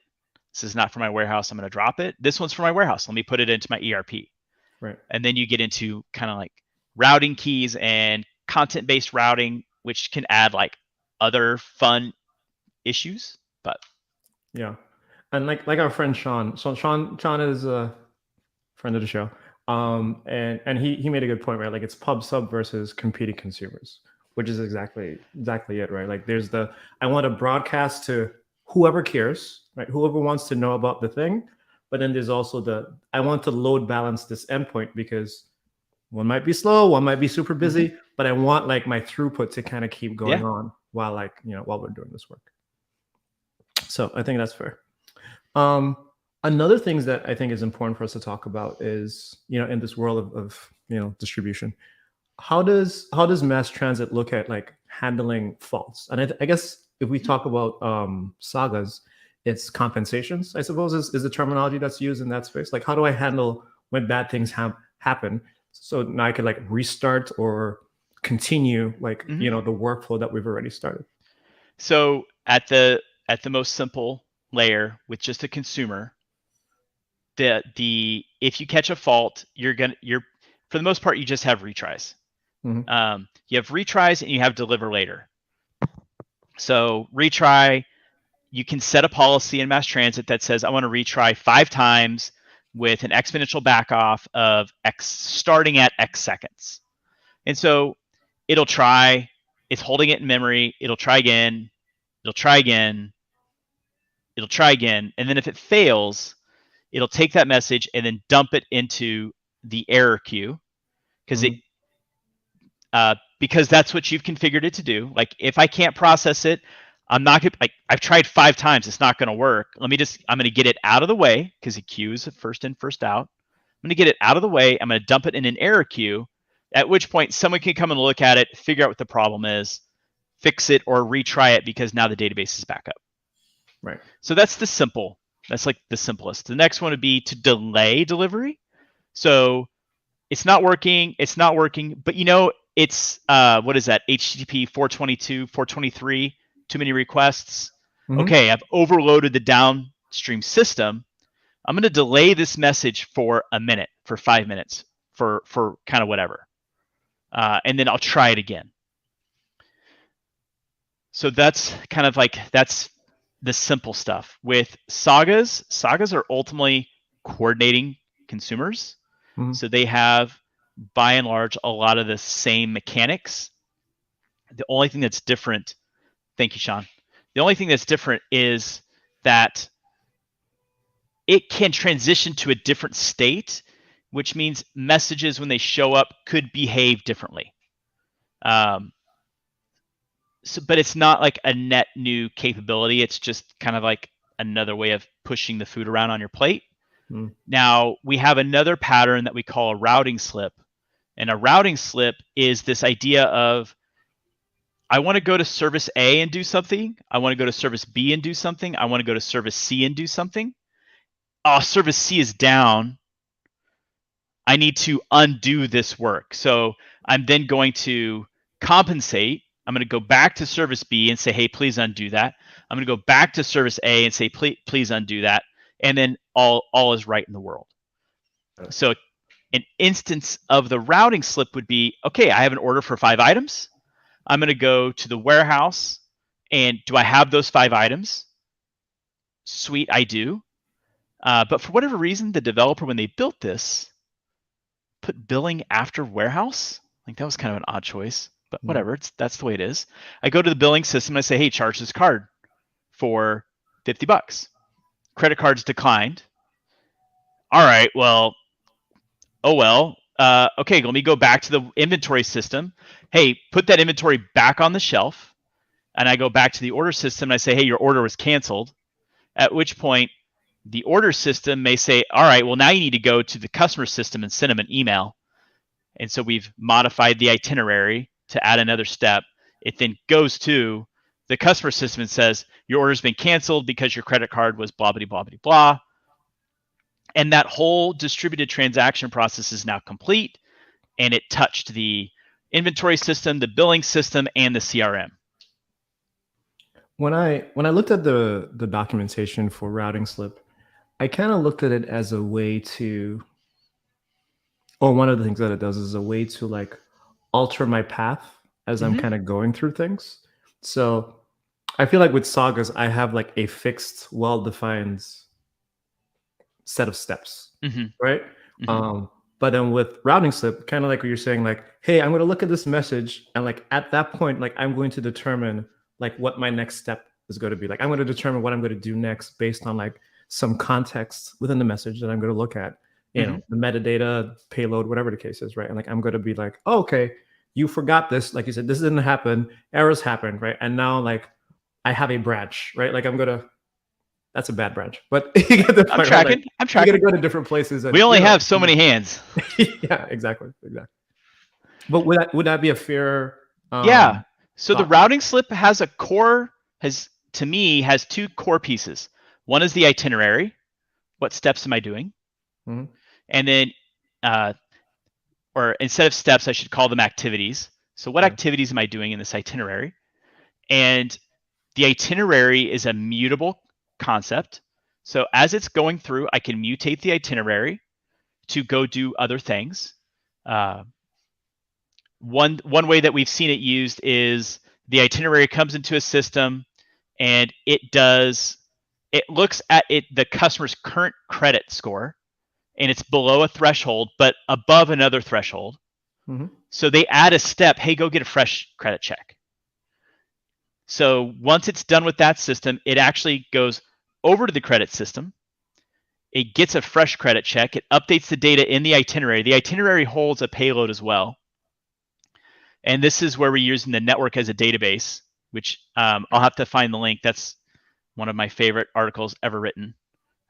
This is not for my warehouse. I'm going to drop it. This one's for my warehouse. Let me put it into my ERP. Right. And then you get into kind of routing keys and content-based routing, which can add other fun issues. But yeah, and like our friend Sean. So Sean is a friend of the show. And he made a good point, right? Like it's pub sub versus competing consumers, which is exactly it, right? Like there's I want to broadcast to whoever cares, right? Whoever wants to know about the thing. But then there's also I want to load balance this endpoint because one might be slow, one might be super busy, but I want my throughput to kind of keep going on while while we're doing this work. So I think that's fair. Another thing that I think is important for us to talk about is, in this world of distribution, how does MassTransit look at handling faults? And I guess if we talk about sagas, it's compensations, I suppose, is the terminology that's used in that space. How do I handle when bad things happen? So now I could restart or continue the workflow that we've already started. So at the most simple layer with just a consumer, if you catch a fault, you're for the most part you just have retries. You have retries and you have deliver later. So retry, you can set a policy in MassTransit that says I want to retry 5 times with an exponential backoff of X starting at X seconds. And so it'll try, it's holding it in memory, it'll try again, it'll try again, it'll try again, and then if it fails, it'll take that message and then dump it into the error queue because that's what you've configured it to do. If I can't process it, I'm not gonna I've tried 5 times, it's not gonna work. I'm gonna get it out of the way because the queue is first in, first out. I'm gonna get it out of the way. I'm gonna dump it in an error queue, at which point someone can come and look at it, figure out what the problem is, fix it, or retry it because now the database is back up. Right. So that's the simplest. The next one would be to delay delivery. So it's not working, but it's what is that? HTTP 422, 423, too many requests. Okay, I've overloaded the downstream system. I'm going to delay this message for a minute, for 5 minutes, for kind of whatever. And then I'll try it again. So that's kind of that's the simple stuff. With sagas are ultimately coordinating consumers. So they have, by and large, a lot of the same mechanics. The only thing that's different, thank you, Sean. The only thing that's different is that it can transition to a different state, which means messages when they show up could behave differently. But it's not a net new capability. It's just kind of another way of pushing the food around on your plate. Now, we have another pattern that we call a routing slip. And a routing slip is this idea of, I want to go to service A and do something. I want to go to service B and do something. I want to go to service C and do something. Oh, service C is down. I need to undo this work. So I'm then going to compensate. I'm going to go back to service B and say, hey, please undo that. I'm going to go back to service A and say, please undo that. And then all is right in the world. So an instance of the routing slip would be, okay, I have an order for 5 items. I'm going to go to the warehouse and do I have those 5 items? Sweet, I do. But for whatever reason, the developer, when they built this, put billing after warehouse. Like that was kind of an odd choice, but whatever. That's the way it is. I go to the billing system and I say, hey, charge this card for $50. Credit cards declined. All right, well, oh well. Okay, let me go back to the inventory system. Hey, put that inventory back on the shelf. And I go back to the order system and I say, hey, your order was canceled. At which point the order system may say, all right, well, now you need to go to the customer system and send them an email. And so we've modified the itinerary to add another step. It then goes to the customer system and says, your order's been canceled because your credit card was blah, blah, blah, blah, blah. And that whole distributed transaction process is now complete. And it touched the inventory system, the billing system, and the CRM. When I looked at the documentation for routing slip, I kind of looked at it as a way to, or one of the things that it does is a way to like alter my path as I'm kind of going through things. So I feel like with sagas, I have like a fixed, well-defined set of steps, right? But then with routing slip, kind of like what you're saying, like, hey, I'm going to look at this message, and like at that point, like I'm going to determine like what my next step is going to be. Like I'm going to determine what I'm going to do next based on like some context within the message that I'm going to look at, you know, the metadata, payload, whatever the case is, right? And like I'm going to be like, oh, okay, you forgot this. Like you said, this didn't happen. Errors happened, right? And now like I have a branch, right? Like I'm going to, that's a bad branch, but you get the point, I'm tracking. right? Like, I'm tracking. You got to go to different places. And, we only have so many hands. Yeah, exactly. But would that be a fair? Yeah. So thought? The routing slip has a core, to me, has two core pieces. One is the itinerary. What steps am I doing? And then, or instead of steps, I should call them activities. So what activities am I doing in this itinerary? And the itinerary is a mutable concept. So as it's going through, I can mutate the itinerary to go do other things. One way that we've seen it used is the itinerary comes into a system and it looks at the customer's current credit score, and it's below a threshold but above another threshold. So they add a step, hey, go get a fresh credit check. So once it's done with that system, it actually goes over to the credit system. It gets a fresh credit check. It updates the data in the itinerary. The itinerary holds a payload as well. And this is where we're using the network as a database, which I'll have to find the link. That's one of my favorite articles ever written.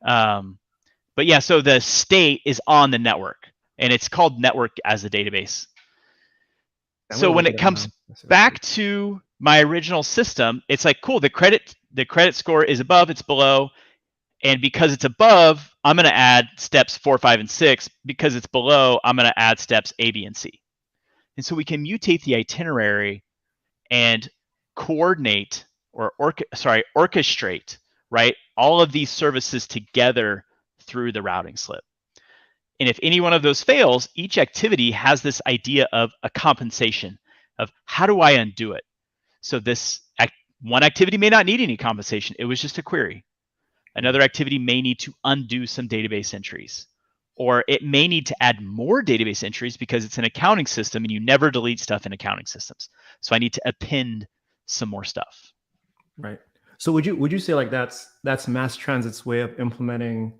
But yeah, so the state is on the network, and it's called network as a database. So when it comes back to my original system, it's like, cool, the credit score is above, it's below. And because it's above, I'm going to add steps 4, 5, and 6. Because it's below, I'm going to add steps A, B, and C. And so we can mutate the itinerary and coordinate or orchestrate, right, all of these services together through the routing slip. And if any one of those fails, each activity has this idea of a compensation of how do I undo it? So this one activity may not need any compensation. It was just a query. Another activity may need to undo some database entries, or it may need to add more database entries because it's an accounting system and you never delete stuff in accounting systems. So I need to append some more stuff. Right. So would you say like that's MassTransit's way of implementing?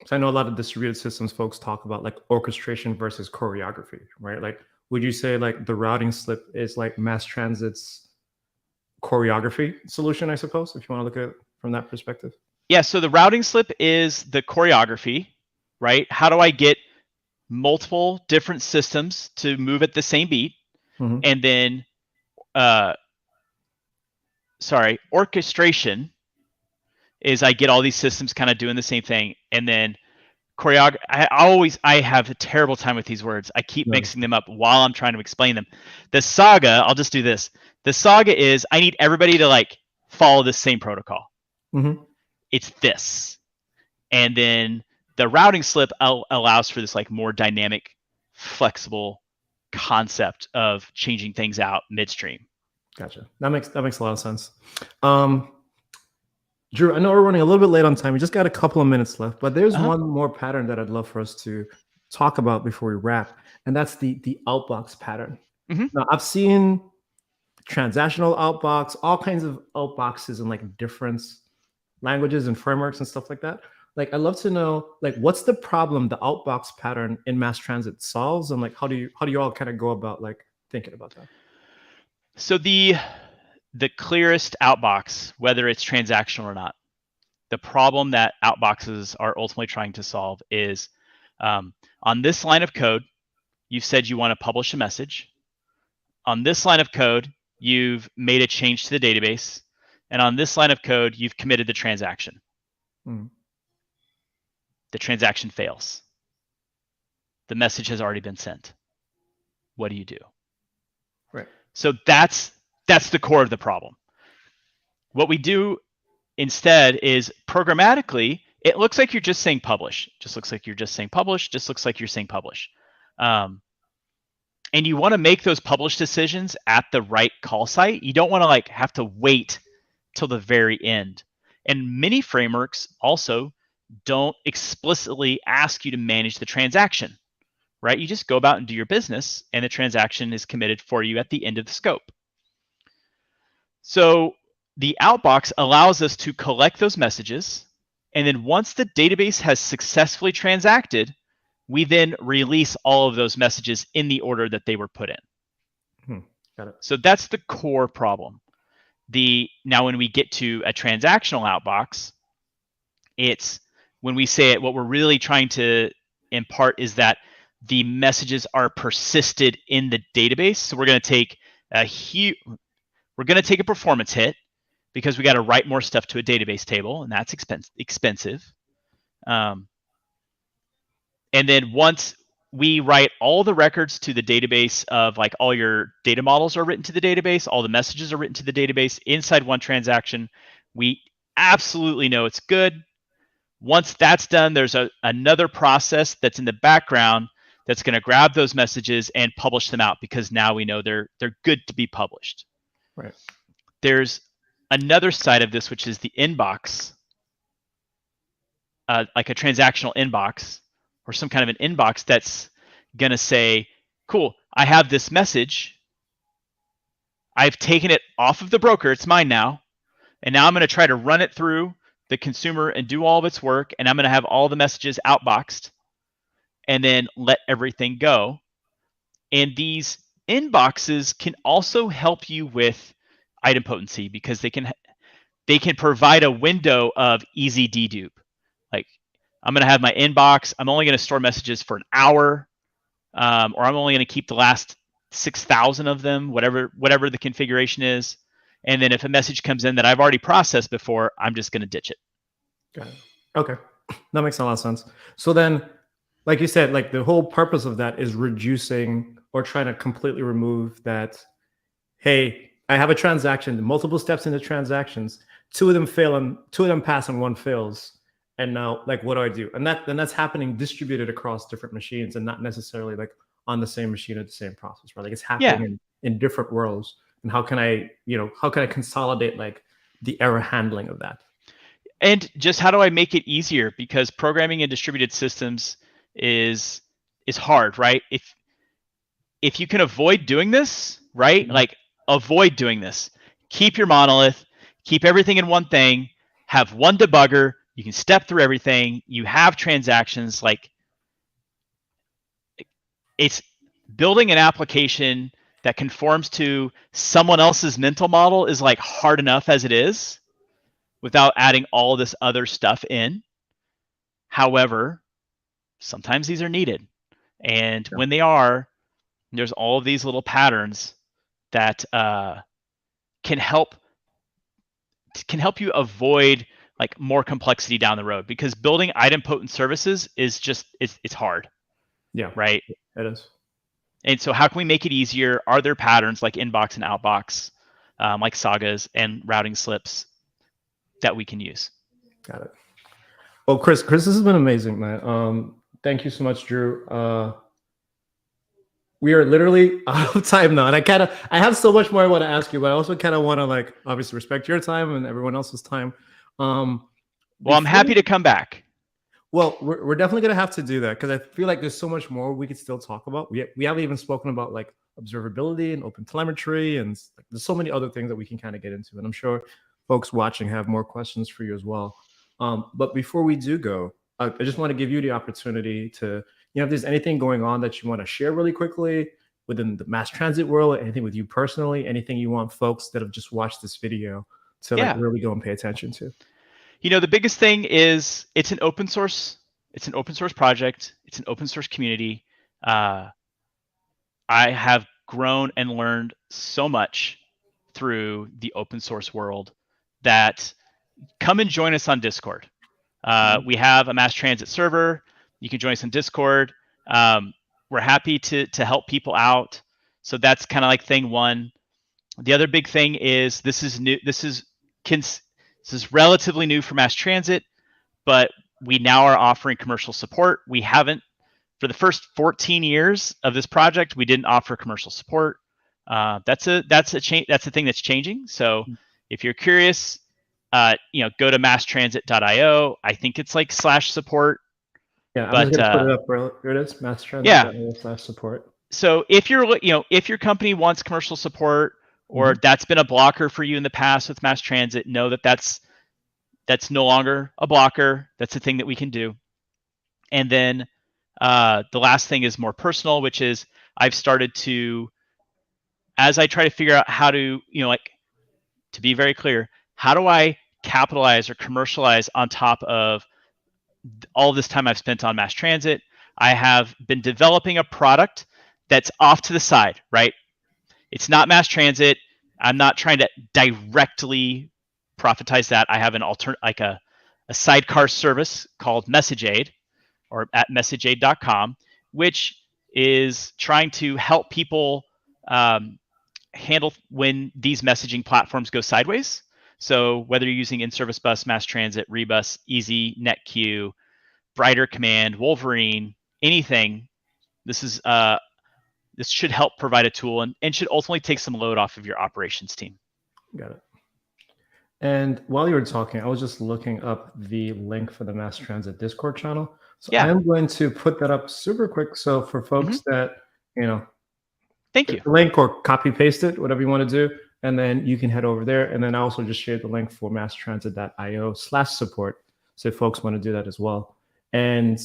So I know a lot of distributed systems folks talk about like orchestration versus choreography, right? Like, would you say like the routing slip is like MassTransit's choreography solution, I suppose, if you want to look at it from that perspective? Yeah, so the routing slip is the choreography, right? How do I get multiple different systems to move at the same beat? And then, orchestration is I get all these systems kind of doing the same thing. And then I have a terrible time with these words. I keep mixing them up while I'm trying to explain them. The saga, I'll just do this. The saga is I need everybody to like follow the same protocol. It's this. And then the routing slip allows for this like more dynamic, flexible concept of changing things out midstream. Gotcha. That makes a lot of sense. Drew, I know we're running a little bit late on time. We just got a couple of minutes left, but there's Uh-huh. one more pattern that I'd love for us to talk about before we wrap, and that's the outbox pattern. Mhm. Now, I've seen transactional outbox, all kinds of outboxes in like different languages and frameworks and stuff like that. Like, I'd love to know, like, what's the problem the outbox pattern in mass transit solves, and like, how do you all kind of go about like thinking about that? So the clearest outbox, whether it's transactional or not, the problem that outboxes are ultimately trying to solve is on this line of code, you've said you want to publish a message. On this line of code, you've made a change to the database. And on this line of code, you've committed the transaction. Mm. The transaction fails. The message has already been sent. What do you do? Right. So that's the core of the problem. What we do instead is programmatically, it looks like you're just saying publish. Just looks like you're just saying publish. Just looks like you're saying publish. And you want to make those publish decisions at the right call site. You don't want to like have to wait till the very end. And many frameworks also don't explicitly ask you to manage the transaction, right? You just go about and do your business, and the transaction is committed for you at the end of the scope. So the outbox allows us to collect those messages, and then once the database has successfully transacted, we then release all of those messages in the order that they were put in. Got it. So that's the core problem. Now when we get to a transactional outbox, it's when we say it, what we're really trying to impart is that the messages are persisted in the database. So we're going to take a performance hit because we got to write more stuff to a database table, and that's expensive. And then once we write all the records to the database of like all your data models are written to the database, all the messages are written to the database inside one transaction, we absolutely know it's good. Once that's done, there's another process that's in the background that's going to grab those messages and publish them out because now we know they're good to be published. Right. There's another side of this, which is the inbox, like a transactional inbox or some kind of an inbox that's going to say, cool, I have this message. I've taken it off of the broker. It's mine now. And now I'm going to try to run it through the consumer and do all of its work. And I'm going to have all the messages outboxed and then let everything go. And these inboxes can also help you with idempotency because they can provide a window of easy dedupe. Like, I'm going to have my inbox. I'm only going to store messages for an hour, or I'm only going to keep the last 6,000 of them, whatever the configuration is. And then if a message comes in that I've already processed before, I'm just going to ditch it. Got it. Okay. That makes a lot of sense. So then, like you said, like the whole purpose of that is reducing or trying to completely remove that, hey, I have a transaction, multiple steps in the transactions, two of them fail and two of them pass and one fails. And now, like, what do I do? And that's happening distributed across different machines and not necessarily like on the same machine or the same process, right? Like it's happening in different worlds. And how can I consolidate like the error handling of that? And just how do I make it easier? Because programming in distributed systems is hard, right? If you can avoid doing this, right? Like avoid doing this. Keep your monolith, keep everything in one thing, have one debugger, you can step through everything, you have transactions. Like, it's building an application that conforms to someone else's mental model is like hard enough as it is without adding all this other stuff in. However, sometimes these are needed. And when they are, there's all of these little patterns that can help you avoid like more complexity down the road, because building idempotent services is just it's hard. Yeah. Right. It is. And so how can we make it easier? Are there patterns like inbox and outbox, like sagas and routing slips that we can use? Got it. Well, Chris, this has been amazing, man. Thank you so much, Drew. We are literally out of time now, and I have so much more I want to ask you, but I also kind of want to like obviously respect your time and everyone else's time. Well, I'm happy to come back. Well, we're definitely gonna have to do that because I feel like there's so much more we could still talk about. We haven't even spoken about like observability and open telemetry, and like, there's so many other things that we can kind of get into. And I'm sure folks watching have more questions for you as well. But before we do go, I just want to give you the opportunity to, if there's anything going on that you want to share really quickly within the mass transit world, anything with you personally, anything you want folks that have just watched this video to like really go and pay attention to. The biggest thing is it's an open source project. It's an open source community. I have grown and learned so much through the open source world that come and join us on Discord. We have a MassTransit server. You can join us on Discord. We're happy to help people out. So that's kind of like thing one. The other big thing is this is new. This is relatively new for MassTransit, but we now are offering commercial support. We haven't, for the first 14 years of this project, we didn't offer commercial support. That's a change. That's the thing that's changing. So if you're curious, go to masstransit.io. I think it's like /support. Yeah, I'm just gonna put it up. Here it is, masstransit.io/support. So if your company wants commercial support, or that's been a blocker for you in the past with MassTransit, know that that's no longer a blocker. That's a thing that we can do. And then the last thing is more personal, which is I've started to, as I try to figure out how to, to be very clear, how do I capitalize or commercialize on top of all this time I've spent on MassTransit? I have been developing a product that's off to the side, right? It's not MassTransit. I'm not trying to directly profitize that. I have an a sidecar service called MessageAid, or at messageaid.com, which is trying to help people handle when these messaging platforms go sideways. So whether you're using in-service bus, MassTransit, Rebus, Easy, NetQ, Brighter Command, Wolverine, anything, this should help provide a tool and should ultimately take some load off of your operations team. Got it. And while you were talking, I was just looking up the link for the MassTransit Discord channel. So I'm going to put that up super quick. So for folks that, thank you. The link or copy paste it, whatever you want to do. And then you can head over there. And then I also just shared the link for masstransit.io/support. So if folks want to do that as well. And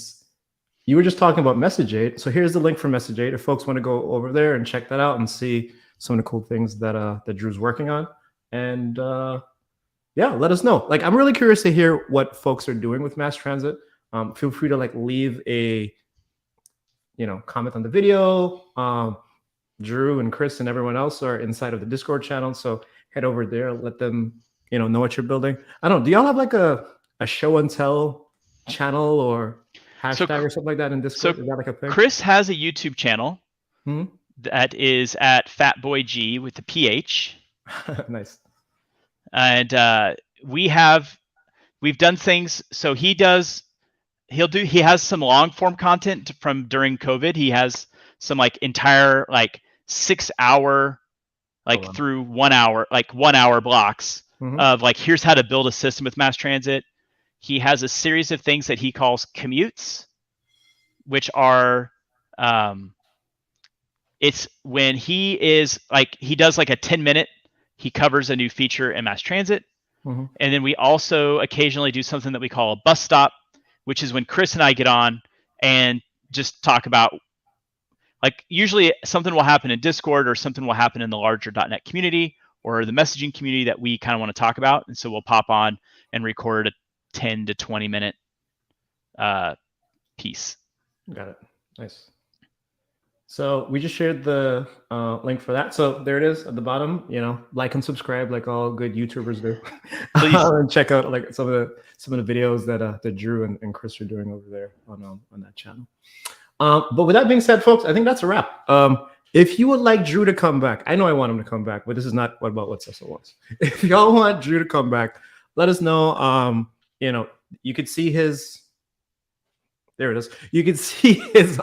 you were just talking about MessageAid. So here's the link for MessageAid. If folks want to go over there and check that out and see some of the cool things that Dru's working on. And let us know. Like, I'm really curious to hear what folks are doing with MassTransit. Feel free to leave a comment on the video. Dru and Chris and everyone else are inside of the Discord channel, so head over there, let them know what you're building. I don't know, do y'all have like a show and tell channel or hashtag or something like that in Discord? So is that like a thing? Chris has a YouTube channel that is at FatBoyG with the PH. Nice. And we've done things. So he has some long form content from during COVID. He has some entire 6 hour through 1 hour 1 hour blocks of here's how to build a system with MassTransit. He has a series of things that he calls commutes, which are it's when he is he does a 10-minute, he covers a new feature in MassTransit. And then we also occasionally do something that we call a bus stop, which is when Chris and I get on and just talk about usually something will happen in Discord or something will happen in the larger .NET community or the messaging community that we kind of want to talk about. And so we'll pop on and record a 10 to 20 minute piece. Got it. Nice. So we just shared the link for that. So there it is at the bottom. Like and subscribe like all good YouTubers do. Please. And check out some of the videos that Dru and Chris are doing over there on that channel. But with that being said, folks, I think that's a wrap. If you would like Dru to come back, I know I want him to come back, but this is not about what Cecil wants. If y'all want Dru to come back, let us know. You could see his. There it is. You can see his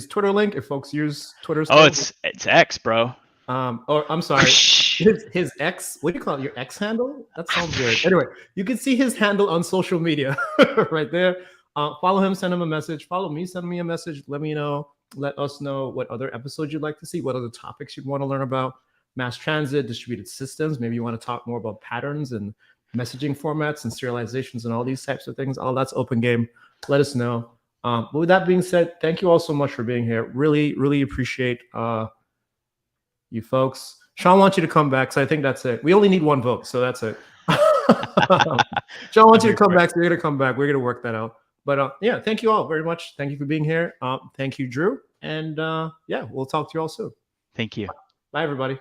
Twitter link if folks use Twitter. Oh, it's X, bro. Or I'm sorry, his X. What do you call it? Your X handle? That sounds weird. Anyway, you can see his handle on social media right there. Follow him, send him a message. Follow me, send me a message. Let me know. Let us know what other episodes you'd like to see, what other topics you'd want to learn about. Mass transit, distributed systems. Maybe you want to talk more about patterns and messaging formats and serializations and all these types of things. All that's open game. Let us know. But with that being said, thank you all so much for being here. Really, really appreciate you folks. Sean wants you to come back, so I think that's it. We only need one vote, so that's it. Sean wants you to come back, so you're going to come back. We're going to work that out. But yeah, thank you all very much. Thank you for being here. Thank you, Dru. And yeah, we'll talk to you all soon. Thank you. Bye, everybody.